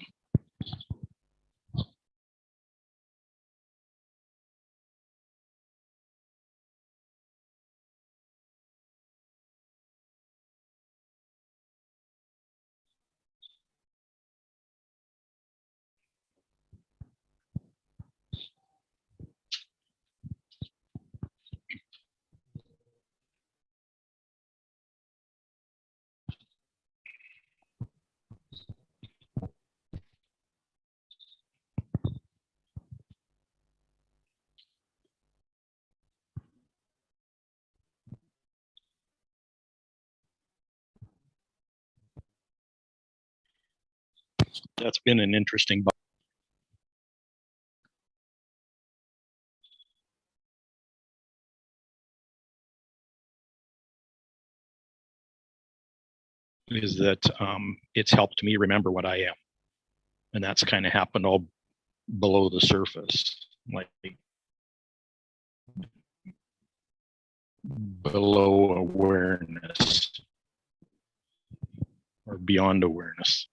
That's been an interesting. Is that it's helped me remember what I am, and that's kind of happened all below the surface, like below awareness or beyond awareness.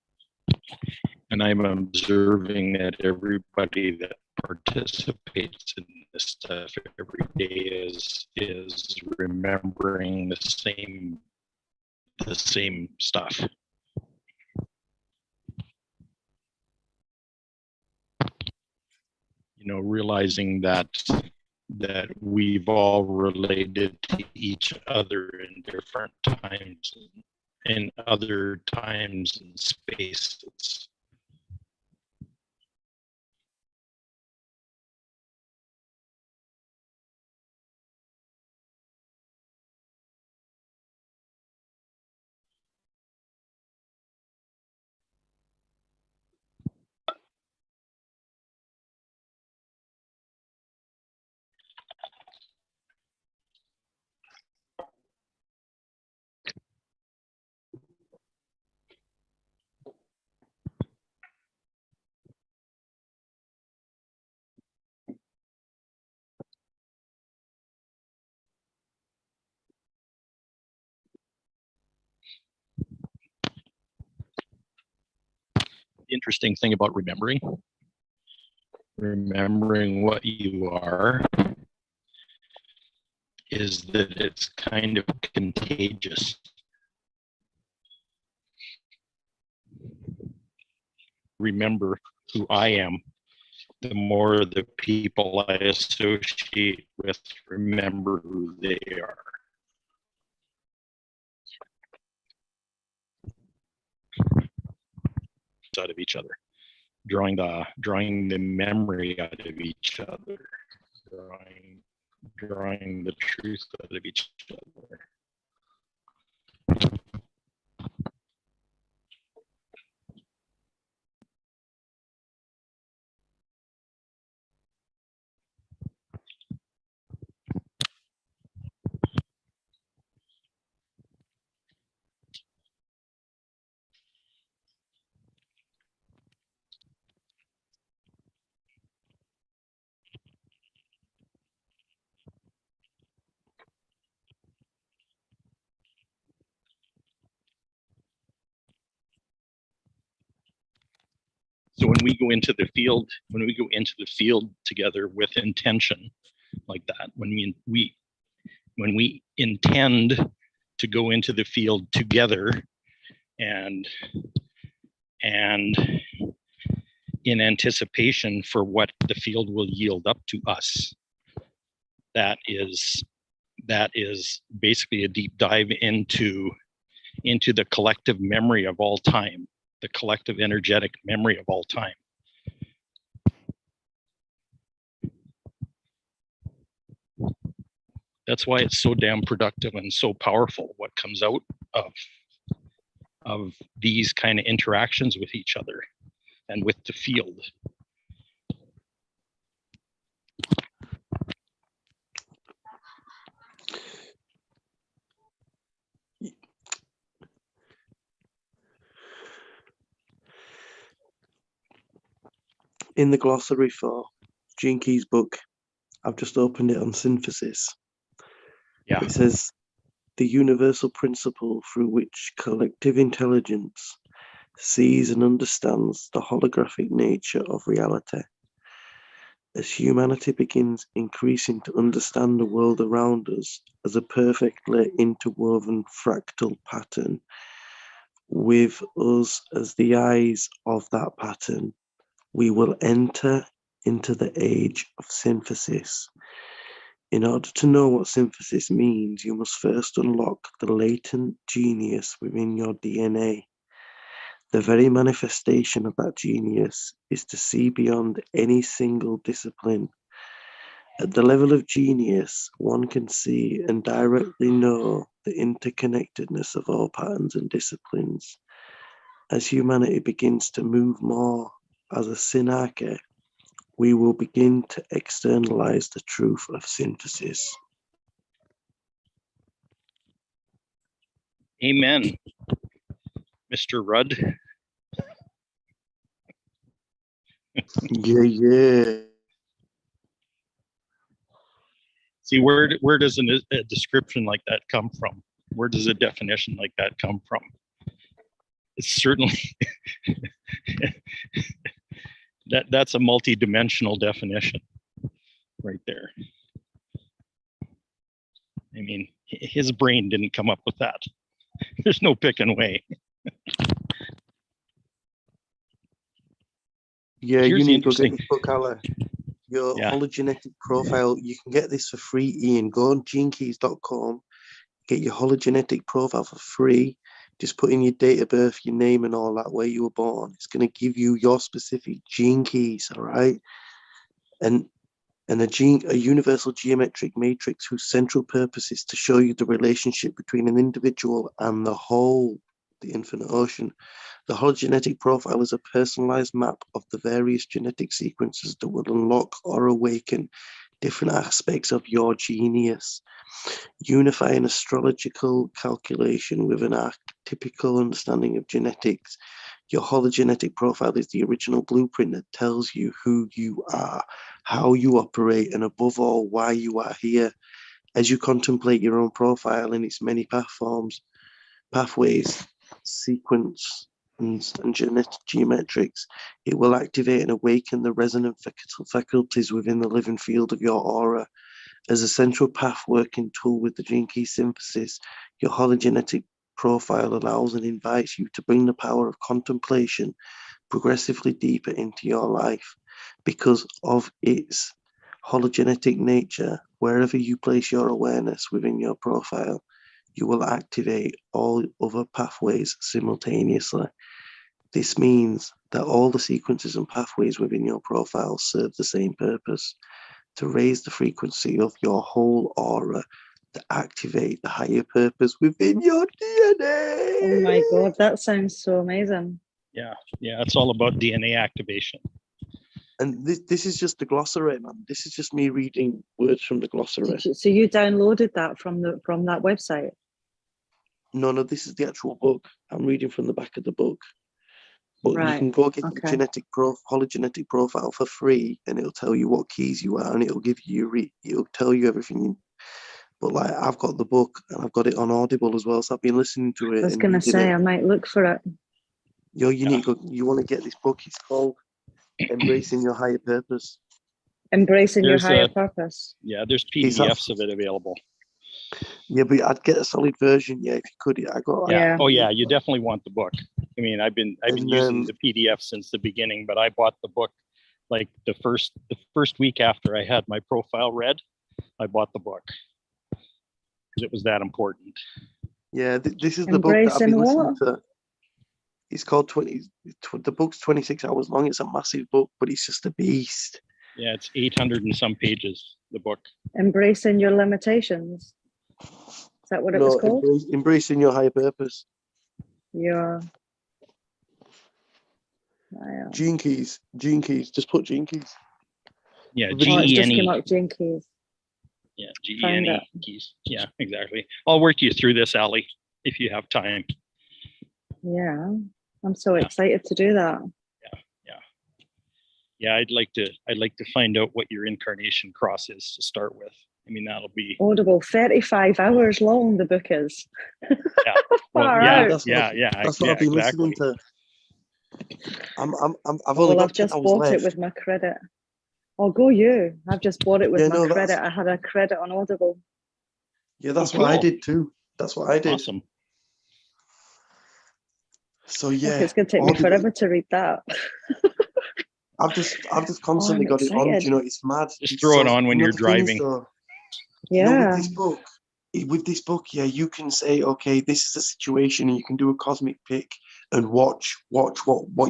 And I'm observing that everybody that participates in this stuff every day is remembering the same stuff. You know, realizing that we've all related to each other in different times, in other times and spaces. Interesting thing about remembering what you are, is that it's kind of contagious. Remember who I am, the more the people I associate with remember who they are. Out of each other. drawing the memory out of each other, drawing the truth out of each other. So when we go into the field together with intention like that, when we intend to go into the field together and in anticipation for what the field will yield up to us, that is basically a deep dive into the collective memory of all time, the collective energetic memory of all time. That's why it's so damn productive and so powerful what comes out of these kind of interactions with each other and with the field.
In the glossary for Gene Key's book, I've just opened it on synthesis.
Yeah.
It says, the universal principle through which collective intelligence sees and understands the holographic nature of reality. As humanity begins increasing to understand the world around us as a perfectly interwoven fractal pattern, with us as the eyes of that pattern, we will enter into the age of synthesis. In order to know what synthesis means, you must first unlock the latent genius within your DNA. The very manifestation of that genius is to see beyond any single discipline. At the level of genius, one can see and directly know the interconnectedness of all patterns and disciplines. As humanity begins to move more as a synarchy, we will begin to externalize the truth of synthesis.
Amen, Mr. Rudd.
Yeah.
See, where does a description like that come from? Where does a definition like that come from? It's certainly that's a multi-dimensional definition right there. I mean, his brain didn't come up with that. There's no picking way.
Yeah,
Here's
you
the
need to go get
interesting-
this book, Allah. Your
Yeah.
hologenetic profile. You can get this for free, Ian. Go on genekeys.com, get your hologenetic profile for free. Just put in your date of birth, your name, and all that, where you were born. It's going to give you your specific gene keys, all right? And a universal geometric matrix whose central purpose is to show you the relationship between an individual and the whole, the infinite ocean. The hologenetic profile is a personalized map of the various genetic sequences that will unlock or awaken different aspects of your genius. Unifying astrological calculation with an archetypical understanding of genetics, your hologenetic profile is the original blueprint that tells you who you are, how you operate, and above all, why you are here. As you contemplate your own profile in its many pathways, sequence, and geometrics, it will activate and awaken the resonant faculties within the living field of your aura. As a central path working tool with the gene key synthesis, your hologenetic profile allows and invites you to bring the power of contemplation progressively deeper into your life. Because of its hologenetic nature, wherever you place your awareness within your profile, you will activate all other pathways simultaneously. This means that all the sequences and pathways within your profile serve the same purpose, to raise the frequency of your whole aura, to activate the higher purpose within your DNA.
Oh my God, that sounds so amazing.
Yeah, it's all about DNA activation.
And this is just the glossary, man. This is just me reading words from the glossary.
So you downloaded that from that website?
No, this is the actual book. I'm reading from the back of the book. But you
Right.
can go get the
Okay.
hologenetic profile for free, and it'll tell you what keys you are, and it'll give you it'll tell you everything. But like, I've got the book, and I've got it on Audible as well, so I've been listening to it.
I was
and
gonna
reading
say
it.
I might look for it.
You need to go. You want to get this book? It's called Embracing Your Higher Purpose.
Embracing your
There's
higher purpose.
Yeah, there's
Is that-
PDFs of it available.
Yeah, but I'd get a solid version. Yeah, if you could. I got.
Yeah.
Oh yeah, you definitely want the book. I mean, I've been
And,
using the PDF since the beginning, but I bought the book like the first week after I had my profile read. I bought the book because it was that important.
Yeah, this is the book that I've
Embracing
been listening
what?
to. It's called the book's 26 hours long. It's a massive book, but it's just a beast.
Yeah, it's 800 and some pages, the book.
Embracing your limitations. Is that what it was called?
Embracing Your Higher Purpose.
Your
Gene Keys. Just put Gene Keys.
Yeah,
Oh,
Oh, it's just
GENE.
came up Gene Keys.
Yeah,
Find
GENE keys. Yeah, exactly. I'll work you through this, Ali, if you have time.
Yeah. I'm so
Yeah.
excited to do that.
Yeah, I'd like to find out what your incarnation cross is to start with. I mean, that'll be
Audible, 35 hours long the book is.
well,
Far
yeah,
out.
That's what
yeah,
I've been
exactly.
listening to. I've
Well,
only got
I've just
10 hours
bought it
left.
with my credit. Oh, go you. I've just bought it with
Yeah,
my
no,
credit. I had a credit on Audible.
Yeah, that's
Oh,
what I
cool.
did too. That's what I did.
Awesome.
So
Look,
yeah,
it's going to take me
Audible-
forever to read that.
I've just constantly
I'm
got it on.
excited.
You know, it's mad.
Just
It's
throw it on when you're
the thing is,
driving.
though, you know,
Yeah.
with this book, yeah, you can say, okay, this is a situation, and you can do a cosmic pick and watch what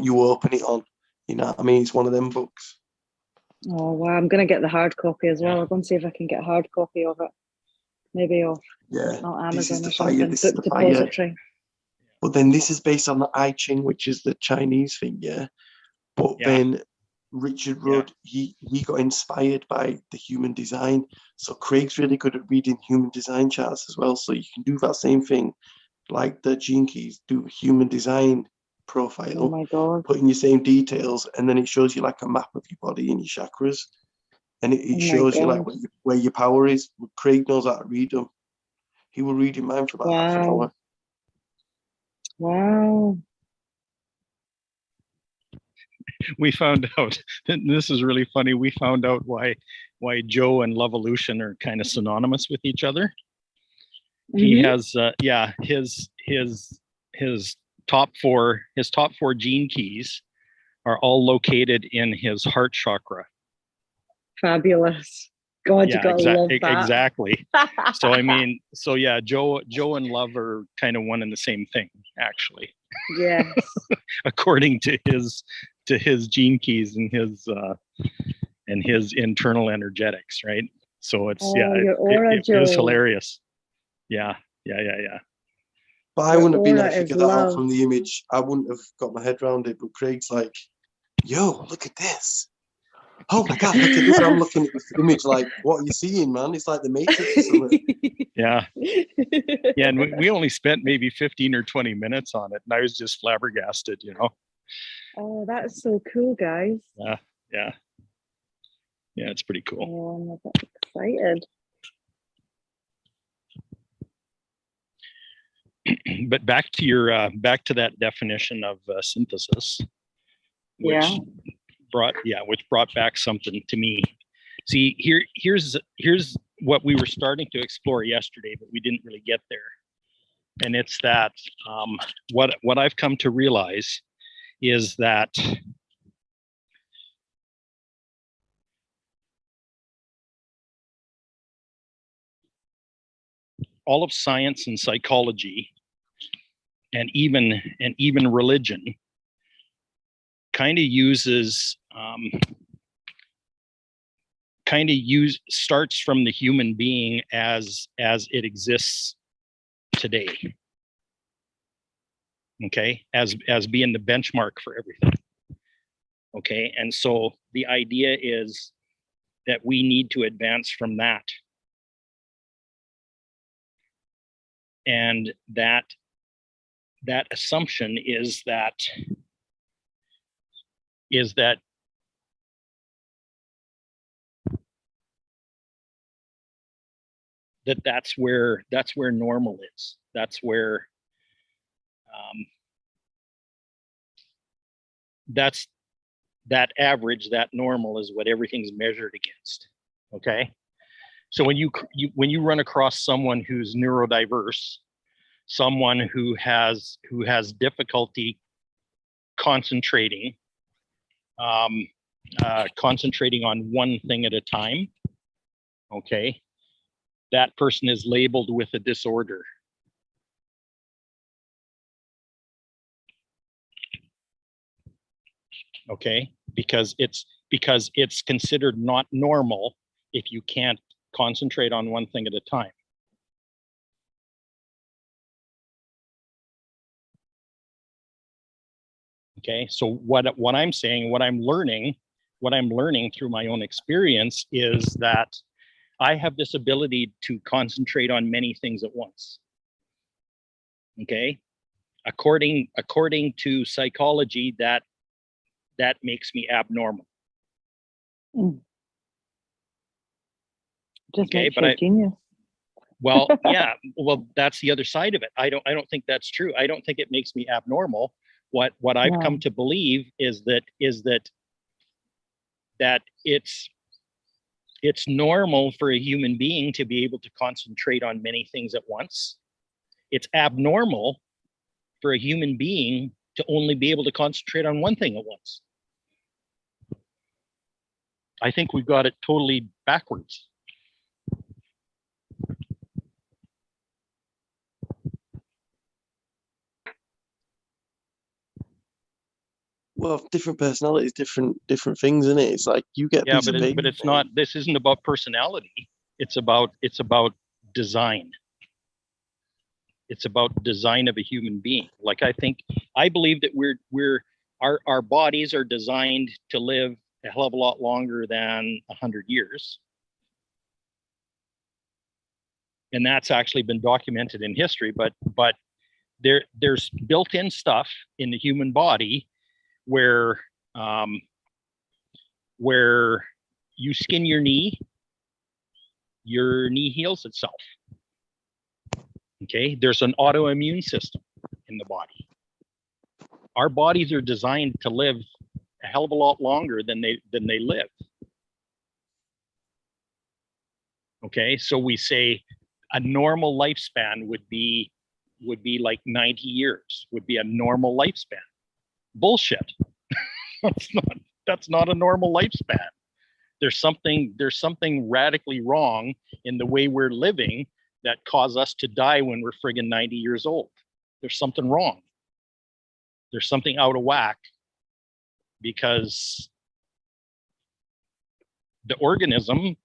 you open it on. You know what I mean? It's one of them books.
Oh, wow. I'm going to get the hard copy as well.
Yeah.
I'll go and see if I can get a hard copy of it. Maybe off
Yeah, this is
Amazon
the
or
fire.
something.
This is
Book
the fire.
depository.
But then this is based on the I Ching, which is the Chinese thing, yeah. But
Yeah.
then Richard Rudd, he got inspired by the human design. So Craig's really good at reading human design charts as well. So you can do that same thing, like the Gene Keys, do human design profile,
Oh my God.
put in your same details, and then it shows you like a map of your body and your chakras. And
Oh
it
my
shows you like
God.
where your power is. Craig knows how to read them. He will read in mine for about half an
Wow.
hour.
Wow.
We found out, and this is really funny. We found out why Joe and Lovolution are kind of synonymous with each other. He
Mhm.
has his top four gene keys are all located in his heart chakra.
Fabulous. God, you
Yeah,
gotta love that.
exactly. So I mean, so yeah, Joe and Love are kind of one and the same thing, actually,
Yes.
according to his gene keys and his internal energetics, right? So it's
Oh,
yeah,
your aura,
it is
Joe.
hilarious. Yeah.
But I
Your
wouldn't have been able
aura
to
is
figure that out
love.
from the image. I wouldn't have got my head around it. But Craig's like, yo, look at this. Oh my God, look at this. I'm looking at the image like, what are you seeing, man? It's like the Matrix or something.
Yeah, and we only spent maybe 15 or 20 minutes on it, and I was just flabbergasted, you know.
Oh, that's so cool, guys.
Yeah, it's pretty cool.
Oh, I'm a bit excited.
But back to that definition of synthesis, which
Yeah.
brought back something to me. See, here's what we were starting to explore yesterday, but we didn't really get there. And it's that what I've come to realize is that all of science and psychology and even religion kind of uses starts from the human being as it exists today. Okay, as being the benchmark for everything. Okay, and so the idea is that we need to advance from that. And that assumption is that that's where normal is. That's where that's that average, that normal is what everything's measured against. Okay, so when you run across someone who's neurodiverse, someone who has difficulty concentrating concentrating on one thing at a time, okay, that person is labeled with a disorder. Okay, because it's considered not normal if you can't concentrate on one thing at a time. Okay, so what I'm saying, what I'm learning through my own experience is that I have this ability to concentrate on many things at once. Okay, according to psychology, that makes me abnormal.
Just
Okay,
makes
but
you a genius.
Well, yeah, well, that's the other side of it. I don't think that's true. I don't think it makes me abnormal. What I've come to believe is that it's normal for a human being to be able to concentrate on many things at once. It's abnormal for a human being to only be able to concentrate on one thing at once. I think we've got it totally backwards.
Well, different personalities, different things, isn't it? It's like you get a piece of paper.
But it's not. This isn't about personality. It's about design. It's about design of a human being. Like I believe that our bodies are designed to live a hell of a lot longer than 100 years. And that's actually been documented in history, but there's built-in stuff in the human body where you skin your knee heals itself. Okay, there's an autoimmune system in the body. Our bodies are designed to live a hell of a lot longer than they live. Okay, so we say a normal lifespan would be like 90 years, would be a normal lifespan. Bullshit. That's not a normal lifespan. There's something radically wrong in the way we're living that cause us to die when we're friggin' 90 years old. There's something wrong. There's something out of whack, because the organism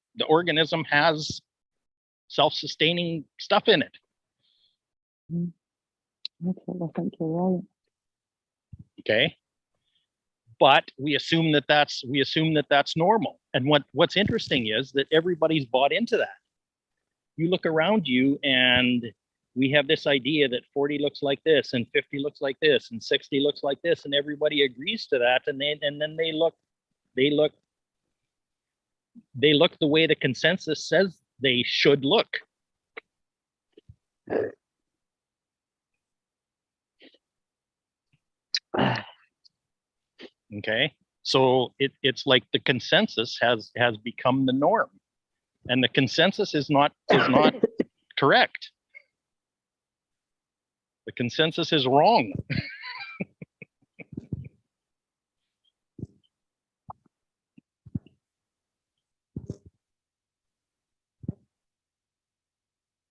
has self-sustaining stuff in it.
I think you're right.
Okay, but we assume that that's normal. And what's interesting is that everybody's bought into that. You look around you and we have this idea that 40 looks like this and 50 looks like this and 60 looks like this, and everybody agrees to that, and then they look the way the consensus says they should look. Okay, so it's like the consensus has become the norm, and the consensus is not correct. The consensus is wrong.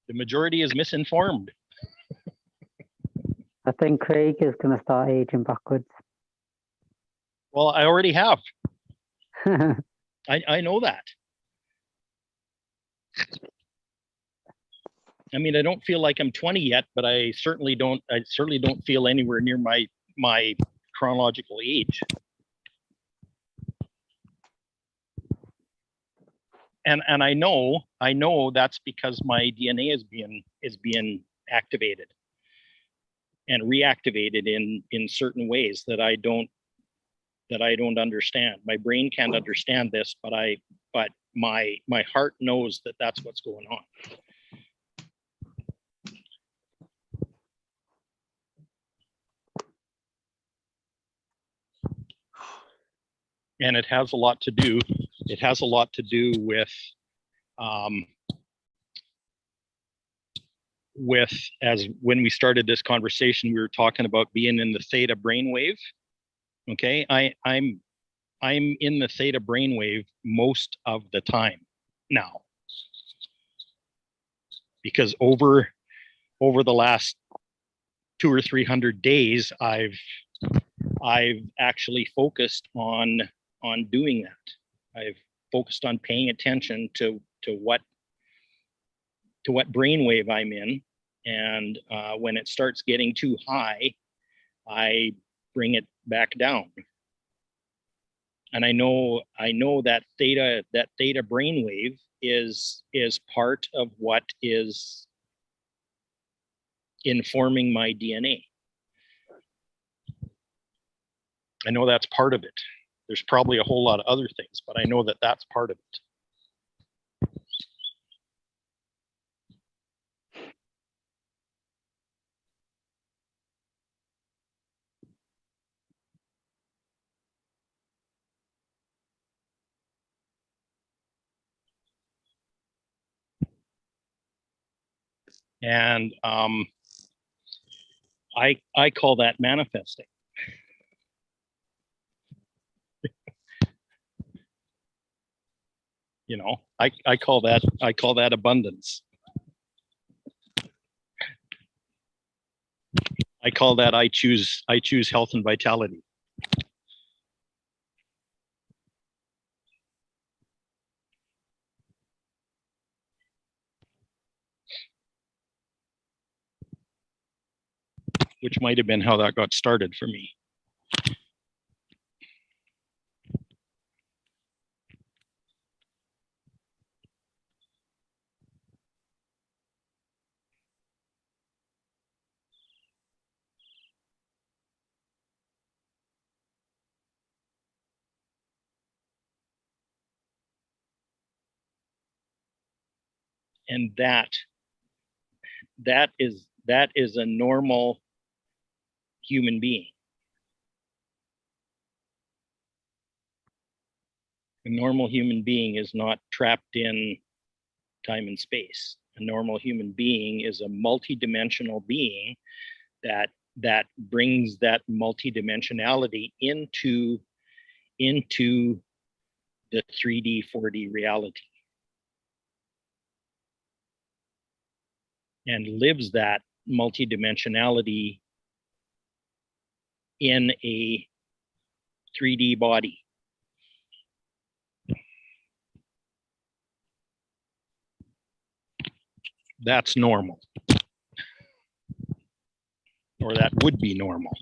The majority is misinformed.
I think Craig is going to start aging backwards.
Well, I already have. I know that. I mean, I don't feel like I'm 20 yet, but I certainly don't feel anywhere near my chronological age. And I know that's because my DNA is being activated and reactivated in certain ways that I don't understand. My brain can't understand this, but my heart knows that that's what's going on. And it has a lot to do with as when we started this conversation, we were talking about being in the theta brainwave. Okay, I'm in the theta brainwave most of the time now, because over the last 200 or 300 days, I've actually focused on doing that. I've focused on paying attention to what brainwave I'm in, and when it starts getting too high, I bring it back down. And I know that theta brainwave is part of what is informing my DNA. I know that's part of it. There's probably a whole lot of other things, but I know that that's part of it. And I call that manifesting. You know, I call that abundance. I call that I choose health and vitality. Which might have been how that got started for me. And that is a normal human being. A normal human being is not trapped in time and space. A normal human being is a multidimensional being that brings that multidimensionality into the 3D, 4D reality, and lives that multidimensionality in a 3D body. That's normal, or that would be normal.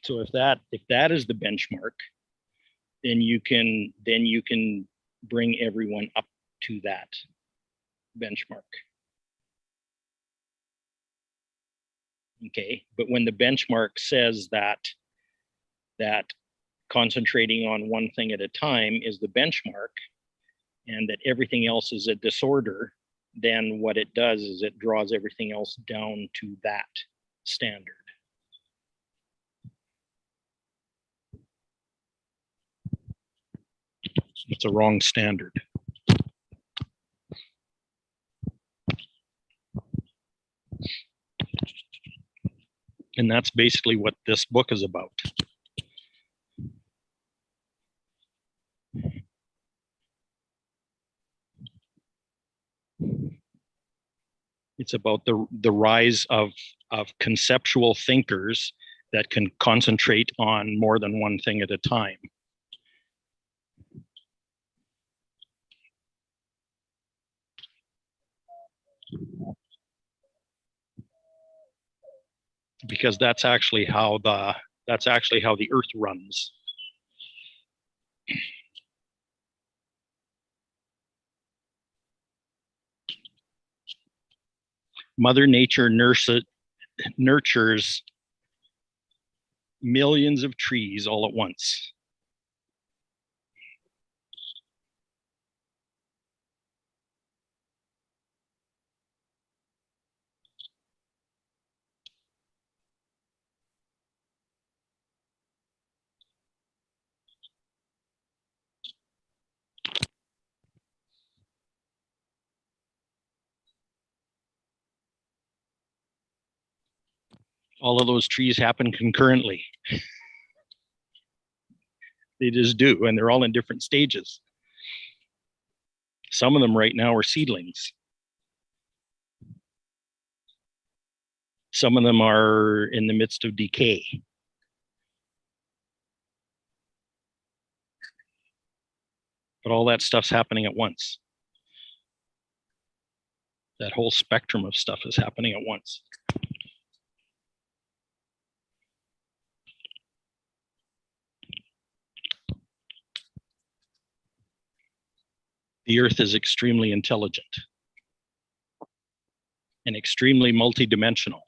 So if that is the benchmark, then you can bring everyone up to that benchmark. Okay, but when the benchmark says that concentrating on one thing at a time is the benchmark, and that everything else is a disorder, then what it does is it draws everything else down to that standard. It's a wrong standard. And that's basically what this book is about. It's about the rise of conceptual thinkers that can concentrate on more than one thing at a time. Because that's actually how the earth runs. Mother Nature nurtures millions of trees all at once. All of those trees happen concurrently. They just do, and they're all in different stages. Some of them right now are seedlings. Some of them are in the midst of decay. But all that stuff's happening at once. That whole spectrum of stuff is happening at once. The earth is extremely intelligent and extremely multidimensional.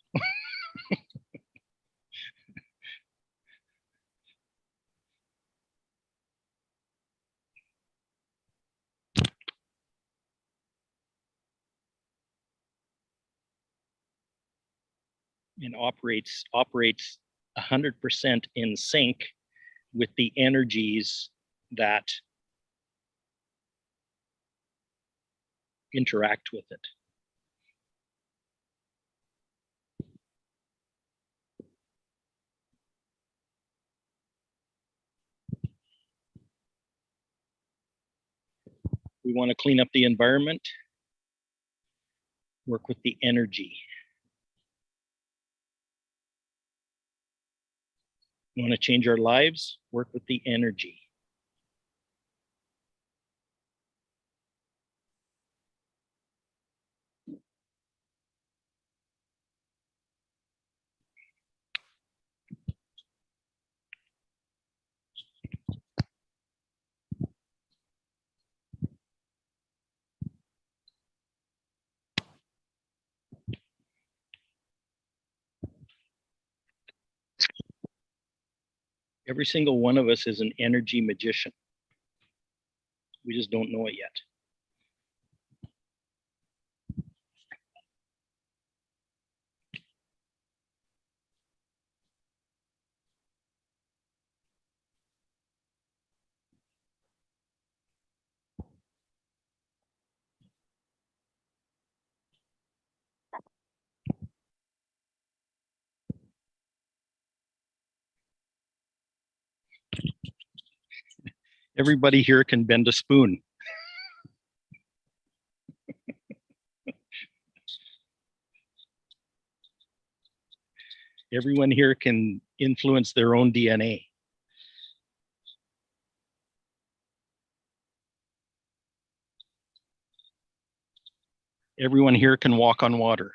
And operates 100% in sync with the energies that interact with it. We want to clean up the environment, work with the energy. We want to change our lives, work with the energy. Every single one of us is an energy magician. We just don't know it yet. Everybody here can bend a spoon. Everyone here can influence their own DNA. Everyone here can walk on water.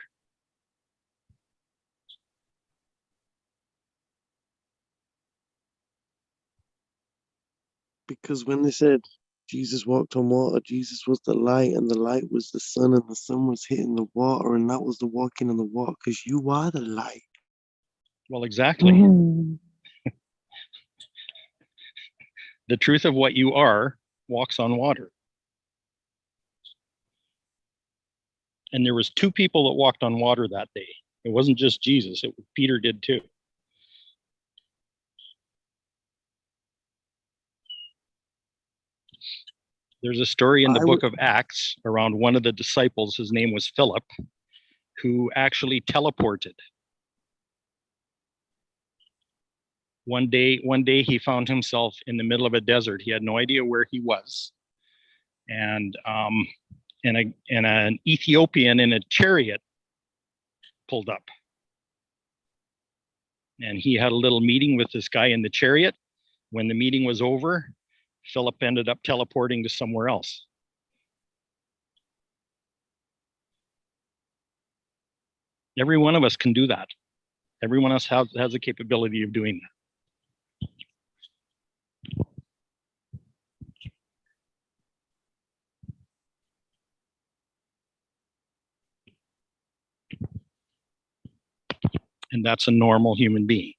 Because when they said Jesus walked on water, Jesus was the light, and the light was the sun, and the sun was hitting the water, and that was the walking on the water, because you are the light.
Well, exactly. The truth of what you are walks on water. And there was 2 people that walked on water that day. It wasn't just Jesus, Peter did too. There's a story in the book of Acts around one of the disciples, his name was Philip, who actually teleported. One day he found himself in the middle of a desert. He had no idea where he was. And an Ethiopian in a chariot pulled up. And he had a little meeting with this guy in the chariot. When the meeting was over, Philip ended up teleporting to somewhere else. Every one of us can do that. Every one of us has the capability of doing that. And that's a normal human being.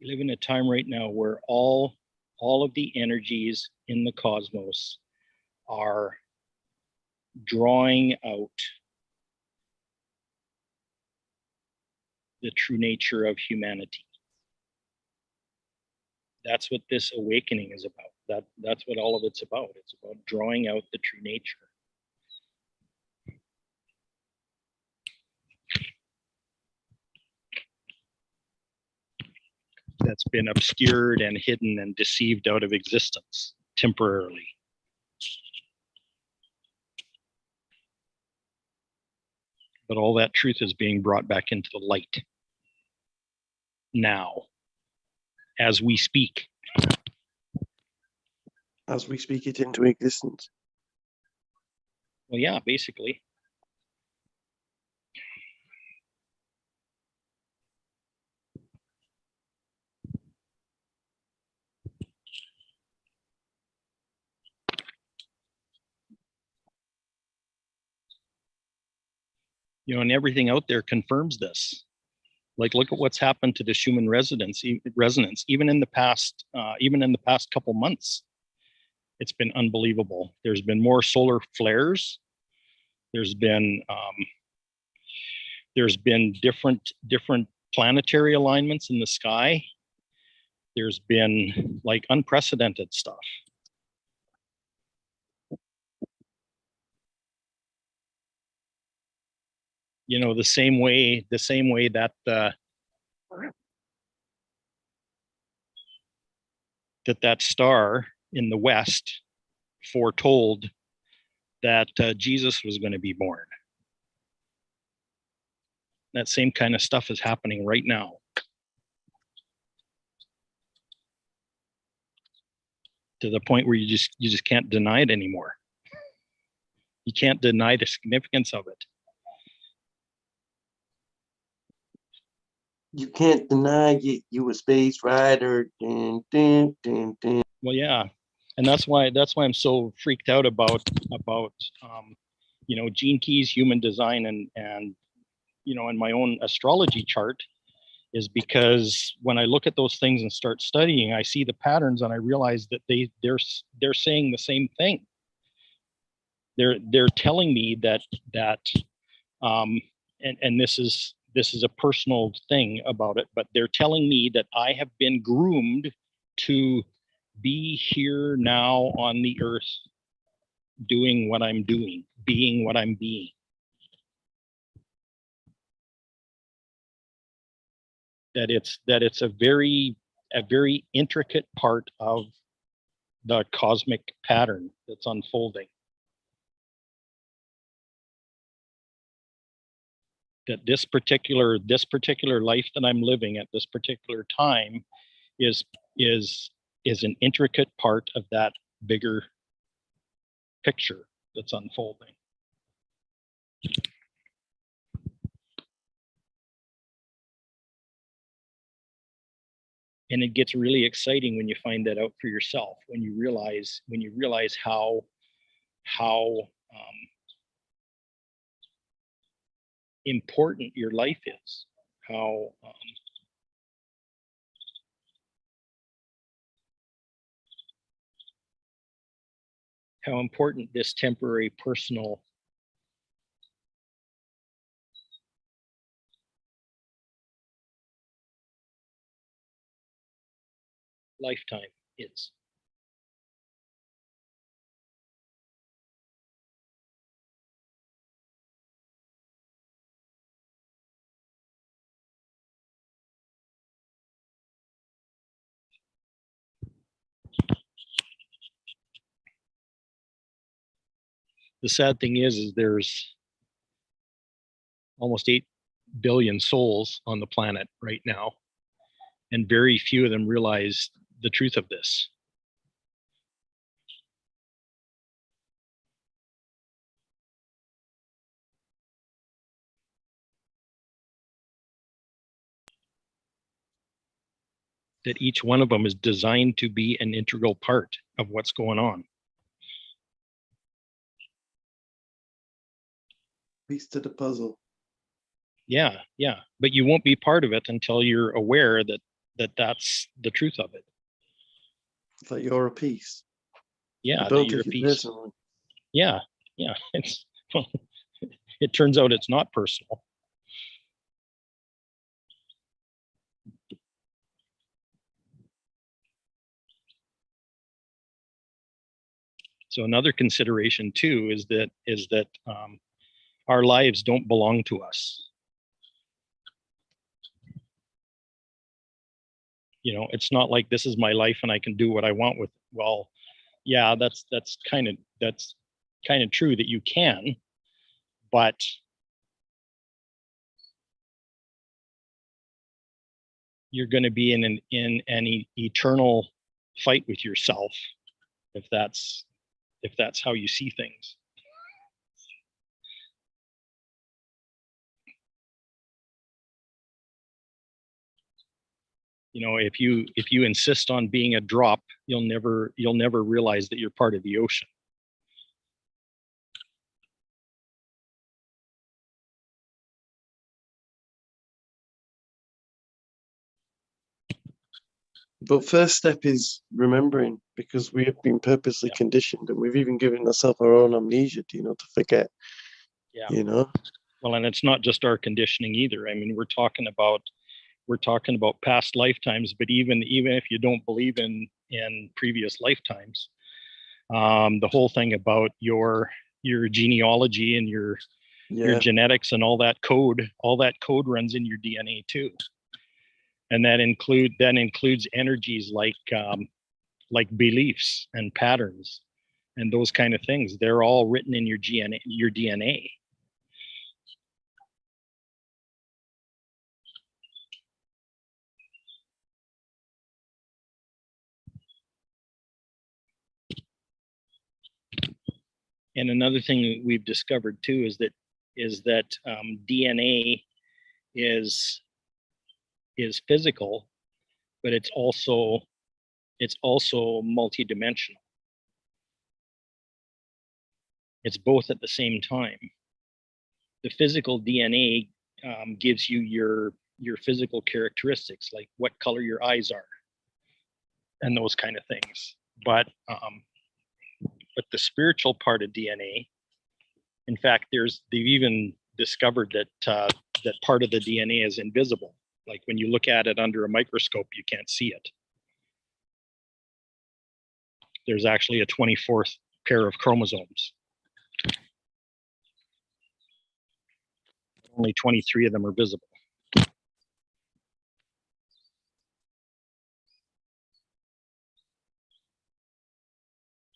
We live in a time right now where all of the energies in the cosmos are drawing out the true nature of humanity. That's what this awakening is about. That's what all of it's about. It's about drawing out the true nature. That's been obscured and hidden and deceived out of existence temporarily. But all that truth is being brought back into the light now, as we speak.
As we speak it into existence.
Well, yeah, basically. You know, and everything out there confirms this. Like, look at what's happened to the Schumann resonance, even in the past couple months. It's been unbelievable. There's been more solar flares. There's been different planetary alignments in the sky. There's been like unprecedented stuff. You know, the same way that that star in the west foretold that Jesus was going to be born. That same kind of stuff is happening right now. To the point where you just can't deny it anymore. You can't deny the significance of it.
You can't deny you a space rider. Dun, dun, dun, dun.
Well, yeah, and that's why I'm so freaked out about you know, Gene Key's human design and you know, in my own astrology chart, is because when I look at those things and start studying, I see the patterns and I realize that they're saying the same thing. They're telling me that and this is a personal thing about it, but they're telling me that I have been groomed to be here now on the earth, doing what I'm doing, being what I'm being. That it's a very intricate part of the cosmic pattern that's unfolding. that this particular life that I'm living at this particular time is an intricate part of that bigger picture that's unfolding. And it gets really exciting when you find that out for yourself, when you realize how important your life is, how important this temporary personal lifetime is. The sad thing is there's almost 8 billion souls on the planet right now, and very few of them realize the truth of this. That each one of them is designed to be an integral part of what's going on.
Piece to the puzzle.
Yeah, but you won't be part of it until you're aware that that's the truth of it.
That you're a piece.
Yeah,
I don't
that you're a
take it
piece.
personally.
Yeah, it's it turns out it's not personal. So another consideration too is that our lives don't belong to us. You know, it's not like this is my life and I can do what I want with it. Well, yeah, that's kind of true that you can, but you're going to be in an eternal fight with yourself if that's how you see things. You know, if you insist on being a drop, you'll never realize that you're part of the ocean.
But first step is remembering, because we have been purposely conditioned, and we've even given ourselves our own amnesia, to forget.
Yeah. Well, and it's not just our conditioning either. I mean, we're talking about past lifetimes, but even if you don't believe in previous lifetimes, the whole thing about your genealogy and your genetics and all that code runs in your DNA too. And that includes energies like beliefs and patterns and those kind of things. They're all written in your DNA. And another thing that we've discovered too is that DNA is physical, but it's also multidimensional. It's both at the same time. The physical DNA gives you your physical characteristics, like what color your eyes are, and those kind of things. But the spiritual part of DNA, in fact, they've even discovered that that part of the DNA is invisible. Like when you look at it under a microscope, you can't see it. There's actually a 24th pair of chromosomes. Only 23 of them are visible.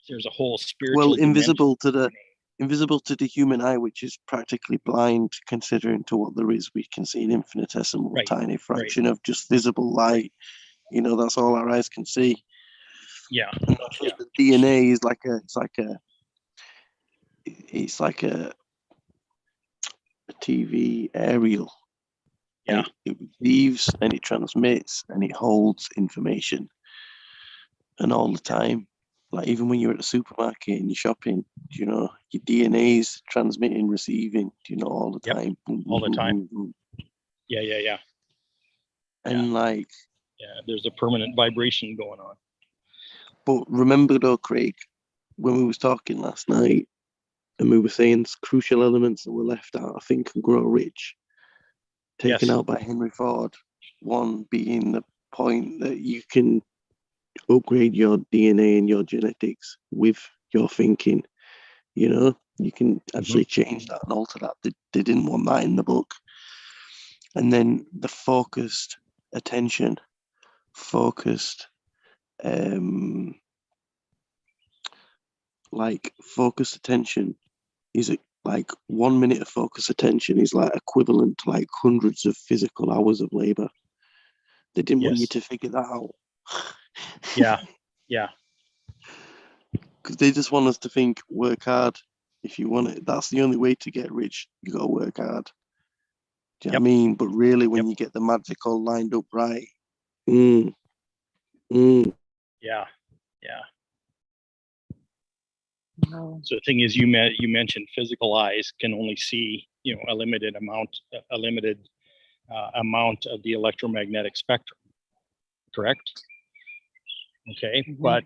There's a whole spiritual
invisible to the
dimension.
invisible to the human eye, which is practically blind considering to what there is. We can see an infinitesimal
Right,
tiny fraction of just visible light. You know, that's all our eyes can see.
Yeah.
And that's
Yeah.
the DNA is like a TV aerial.
Yeah.
It receives and it transmits and it holds information. And all the time, like even when you're at the supermarket and you're shopping, you know, your DNA is transmitting, receiving, you know, all the
Yep,
time. Boom,
all
boom,
the
boom,
time.
boom, boom.
Yeah.
And like,
Yeah. There's a permanent vibration going on.
but remember though, Craig, when we was talking last night and we were saying crucial elements that were left out, I think, and Grow Rich, taken
Yes.
out by Henry Ford. One being the point that you can upgrade your DNA and your genetics with your thinking. You know, you can actually change that and alter that. They didn't want that in the book. And then the focused attention, focused, focused attention is like 1 minute of focused attention is like equivalent to like hundreds of physical hours of labor. They didn't want you
Yes.
to figure that out.
Yeah. Yeah.
Because they just want us to think, work hard. If you want it, that's the only way to get rich. You got to work hard. Do you know what I mean? But really, when you get the magic all lined up right,
Yeah.
No.
So the thing is, you mentioned physical eyes can only see, you know, a limited amount of the electromagnetic spectrum. Correct? Okay, but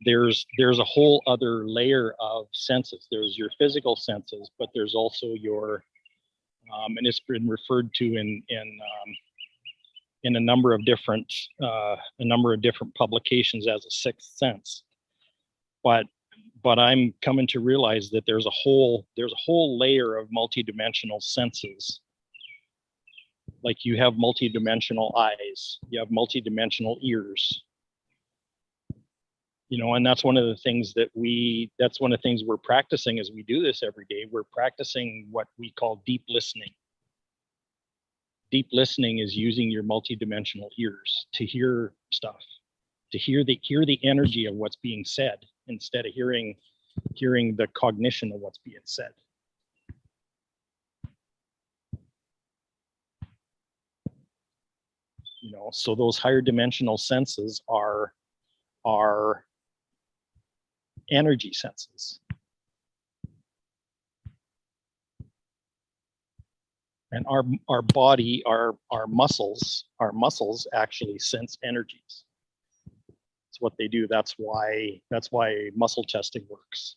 there's a whole other layer of senses. There's your physical senses, but there's also your and it's been referred to in a number of different publications as a sixth sense. But I'm coming to realize that there's a whole layer of multidimensional senses. Like you have multidimensional eyes, you have multidimensional ears, you know, and that's one of the things we're practicing as we do this every day. We're practicing what we call deep listening. Deep listening is using your multidimensional ears to hear stuff, to hear the energy of what's being said instead of hearing the cognition of what's being said. You know, so those higher dimensional senses are energy senses. And our body, our muscles actually sense energies. It's what they do. That's why muscle testing works.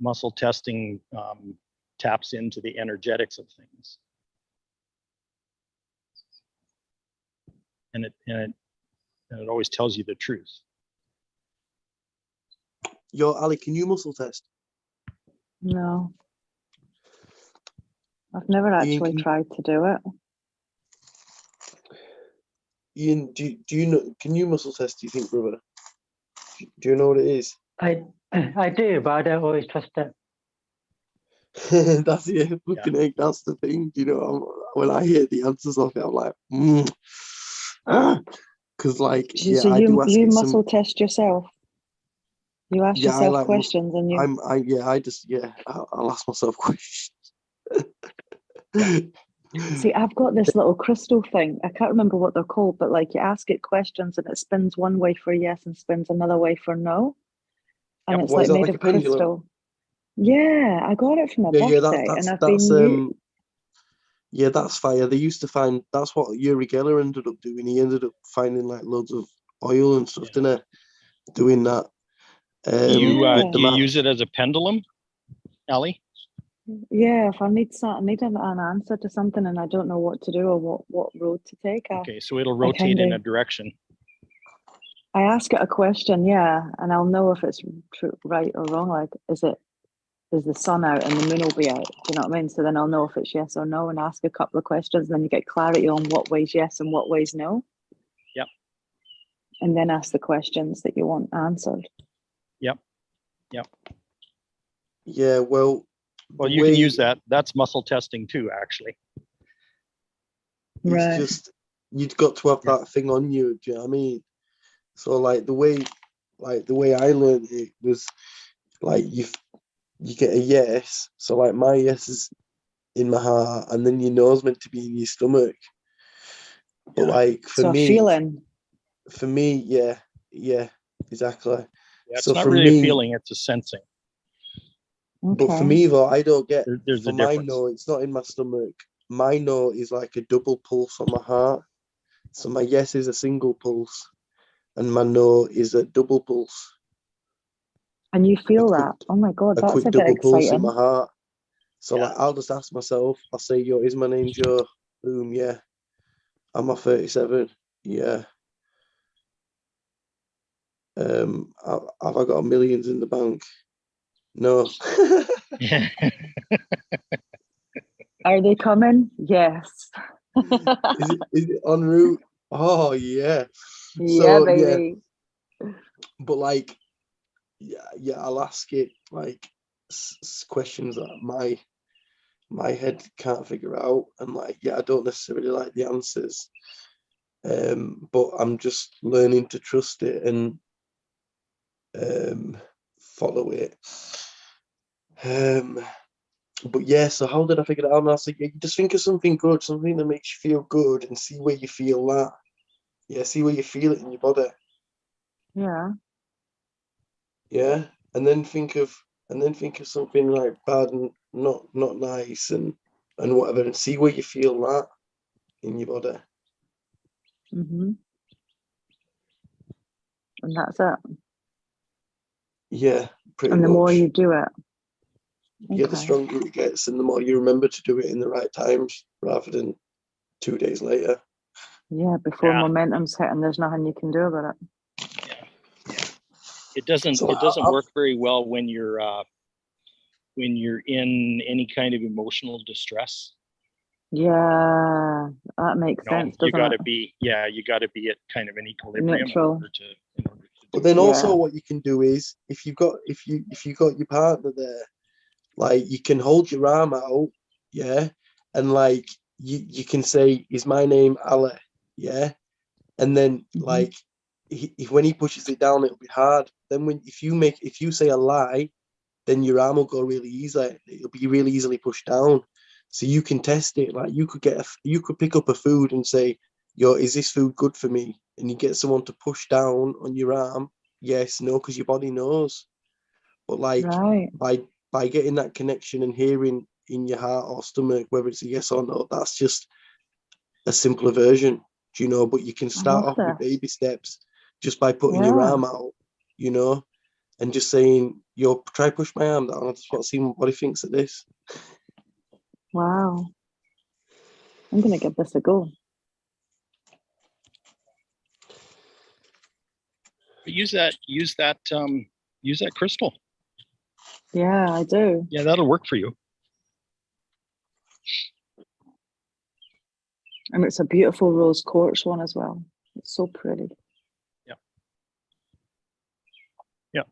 Muscle testing taps into the energetics of things. And it always tells you the truth.
Yo, Ali, can you muscle test?
No. I've never
Ian,
actually tried to do it.
Ian, do you know? Can you muscle test? Do you think, brother? Do you know what it is?
I do, but I don't always trust it.
That's it. Fucking egg. That's the thing. You know, when I hear the answers of it, I'm like, because like,
So
I do ask
you
it
muscle
some.
test yourself. You ask
Yeah, I
yourself
like.
questions, and you.
I'll ask myself questions.
See, I've got this little crystal thing. I can't remember what they're called, but like you ask it questions and it spins one way for yes and spins another way for no. And it's
What,
like
is that
made
like
of
a pendulum?
crystal. Yeah, I got it from a
Yeah,
birthday and I've been
yeah, that's fire. They used to find that's what Uri Geller ended up doing. He ended up finding like loads of oil and stuff, didn't he? Doing that.
Do you
with the math.
use it as a pendulum, Ali?
yeah, if I need an answer to something and I don't know what to do or what road to take,
Okay, so it'll rotate in a direction.
I ask it a question, yeah, and I'll know if it's right or wrong. Like, is it is the sun out and the moon will be out. Do you know what I mean? So then I'll know if it's yes or no and ask a couple of questions. And then you get clarity on what way's yes and what way's no.
Yep.
And then ask the questions that you want answered.
Yep.
Yeah, well,
Well,
the
you can
way-
use that. That's muscle testing too, actually.
It's just you've got to have that thing on you. Do you know what I mean? So like the way I learned it was like you get a yes. So like my yes is in my heart, and then your no's meant to be in your stomach. But
Yeah.
like
So a feeling.
for me, yeah, exactly.
Yeah, it's
So
not
for
really
me-
a feeling; it's a sensing.
Okay.
But for me though, I don't get
There's
for
a
my
difference.
no, it's not in my stomach. My no is like a double pulse on my heart. So my yes is a single pulse, and my no is a double pulse.
And you feel
quick-
that. Oh my God,
A
that's
quick
a bit
double pulse in
exciting.
my heart. So
Yeah.
like I'll just ask myself, I'll say, yo, is my name Joe? Boom, yeah. Am I 37? Yeah. Have I got millions in the bank? No.
Are they coming? Yes.
Is it en route? Oh yeah.
Yeah,
So yeah,
baby.
but like yeah, I'll ask it like questions that my head can't figure out, and like yeah, I don't necessarily like the answers. But I'm just learning to trust it and follow it. But yeah, so how did I figure it out? And I was like, yeah, you just think of something good, something that makes you feel good, and see where you feel that. Yeah, see where you feel it in your body.
Yeah.
Yeah, and then think of something like bad and not nice and whatever, and see where you feel that in your body.
Mm-hmm. And that's it.
Yeah, pretty
And the
much.
more you do it.
Yeah, the
Okay.
stronger it gets, and the more you remember to do it in the right times rather than 2 days later.
Yeah, before
Yeah.
momentum's hit and there's nothing you can do about it.
It doesn't
So
work very well when you're in any kind of emotional distress.
Yeah, that makes sense,
You
doesn't
got to
it?
be at kind of an equilibrium
Neutral.
in order to
But
do
then
it.
also
Yeah.
what you can do is if you got your partner there, like you can hold your arm out, yeah, and like you can say, "Is my name Ali?" Yeah, and then
Mhm.
like if when he pushes it down, it'll be hard. Then if you say a lie, then your arm will go really easy. It'll be really easily pushed down. So you can test it. Like you could pick up a food and say, "Yo, is this food good for me?" And you get someone to push down on your arm. Yes, no, because your body knows. But like
Right.
by getting that connection and hearing in your heart or stomach whether it's a yes or no, that's just a simpler version, do you know? But you can
I
start
love
off with
this.
baby steps just by putting your
Yeah.
arm out, you know, and just saying, "Yo, try push my arm down. I just want to see what he thinks of this."
Wow. I'm gonna give this a go.
But use that crystal.
Yeah, I do.
Yeah, that'll work for you.
And it's a beautiful rose quartz one as well. It's so pretty.
Yeah.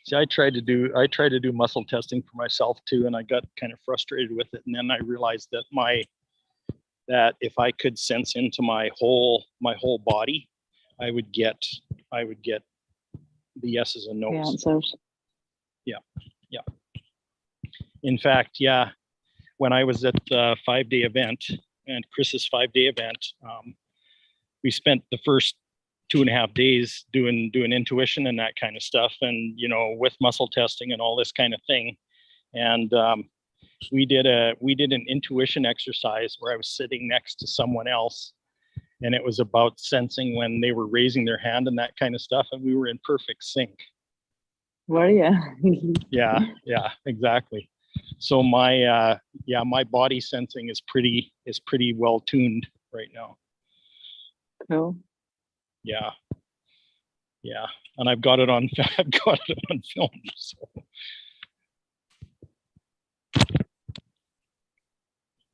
See, I tried to do muscle testing for myself too, and I got kind of frustrated with it. And then I realized that if I could sense into my whole body, I would get the yeses and
The
nos.
answers.
In fact, yeah, when I was at the 5-day event and Chris's 5-day event, we spent the first 2.5 days doing intuition and that kind of stuff, and with muscle testing and all this kind of thing. And we did an intuition exercise where I was sitting next to someone else, and it was about sensing when they were raising their hand and that kind of stuff, and we were in perfect sync.
Were you?
Yeah, exactly. So my body sensing is pretty well tuned right now.
Cool.
Yeah. Yeah, and I've got it on I've got it on film. So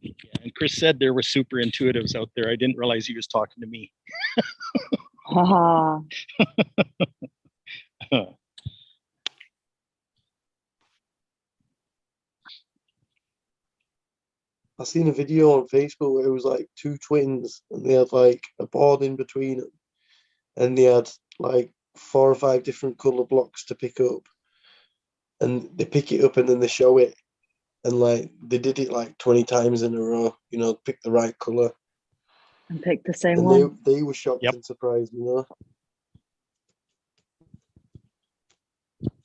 yeah, and Chris said there were super intuitives out there. I didn't realize he was talking to me.
Haha.
I seen a video on Facebook where it was like two twins and they had like a board in between them and they had like 4 or 5 different color blocks to pick up and they pick it up and then they show it and like they did it like 20 times in a row, you know, pick the right color
And pick the same
and
one.
they were shocked
Yep.
and surprised, you know.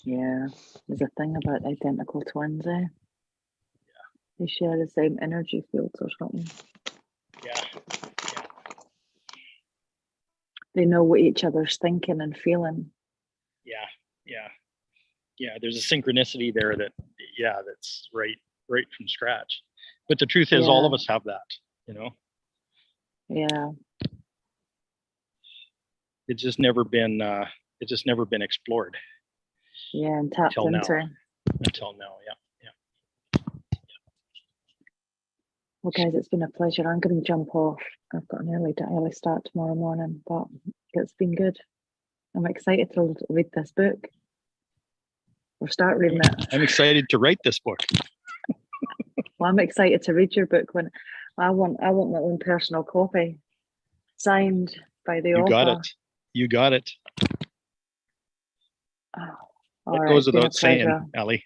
Yeah, there's a thing about identical twins, eh? They share the same energy fields or something.
Yeah.
They know what each other's thinking and feeling.
Yeah, there's a synchronicity there that, yeah, that's right from scratch. But the truth is, all of
Yeah.
us have that, you know.
Yeah,
It's just never been explored
yeah, and tapped
Until now.
into.
until now. Yeah.
Well, guys, it's been a pleasure. I'm going to jump off. I've got an early start tomorrow morning, but it's been good. I'm excited to read this book or start reading it.
I'm excited to write this book.
Well, I'm excited to read your book when I want my own personal copy signed by the
You
author.
got it. You got it.
Oh,
That
all right,
goes
it's been a
without saying,
pleasure.
Ali.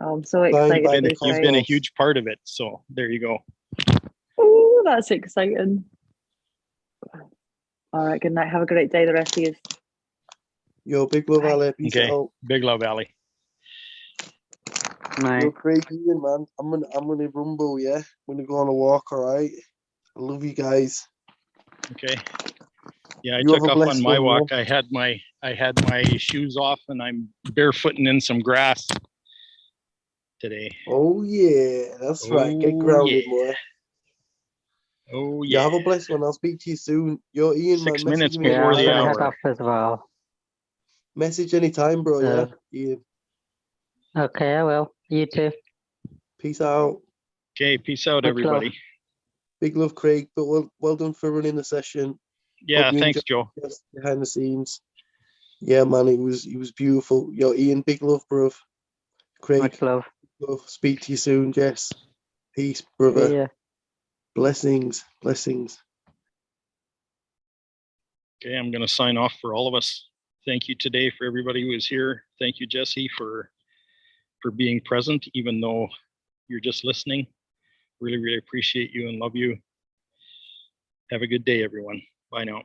Oh, I'm so
Signed
excited.
by
to
the
say-
You've been a
Cosmos.
huge part of it. So there you go.
Oh, that's exciting. All right, good night. Have a great day, the rest of you.
Yo, big love,
Bye.
Ali. Peace
Okay.
out.
Big love, Ali.
Night.
Yo, Craig Ian, man. I'm gonna rumble, yeah. I'm gonna go on a walk, alright? I love you guys.
Okay. Yeah, I
You have
took
a
off
blessed
on my
one,
walk. I had my shoes off and I'm barefooting in some grass today.
Oh yeah, that's right. Get
Oh,
grounded,
yeah.
boy.
Oh
Yeah,
yeah.
have a blessed one. I'll speak to you soon. Yo, Ian,
6
man,
minutes
message me.
Yeah,
before
I'm
the
gonna
hour.
head off as well.
Message anytime, bro. Yeah, Ian.
Okay, I will. You too.
Peace out.
Okay, peace out,
Much love.
everybody.
Big love, Craig. But well done for running the session.
Yeah,
you
thanks, Joe.
Yes, behind the scenes. Yeah, man, it was beautiful. Yo, Ian, big love, bruv. Craig,
Much love.
love. Speak to you soon, Jess. Peace,
See
brother.
ya.
Blessings, blessings.
Okay, I'm going to sign off for all of us. Thank you today for everybody who is here. Thank you, Jesse, for being present, even though you're just listening. Really, really appreciate you and love you. Have a good day, everyone. Bye now.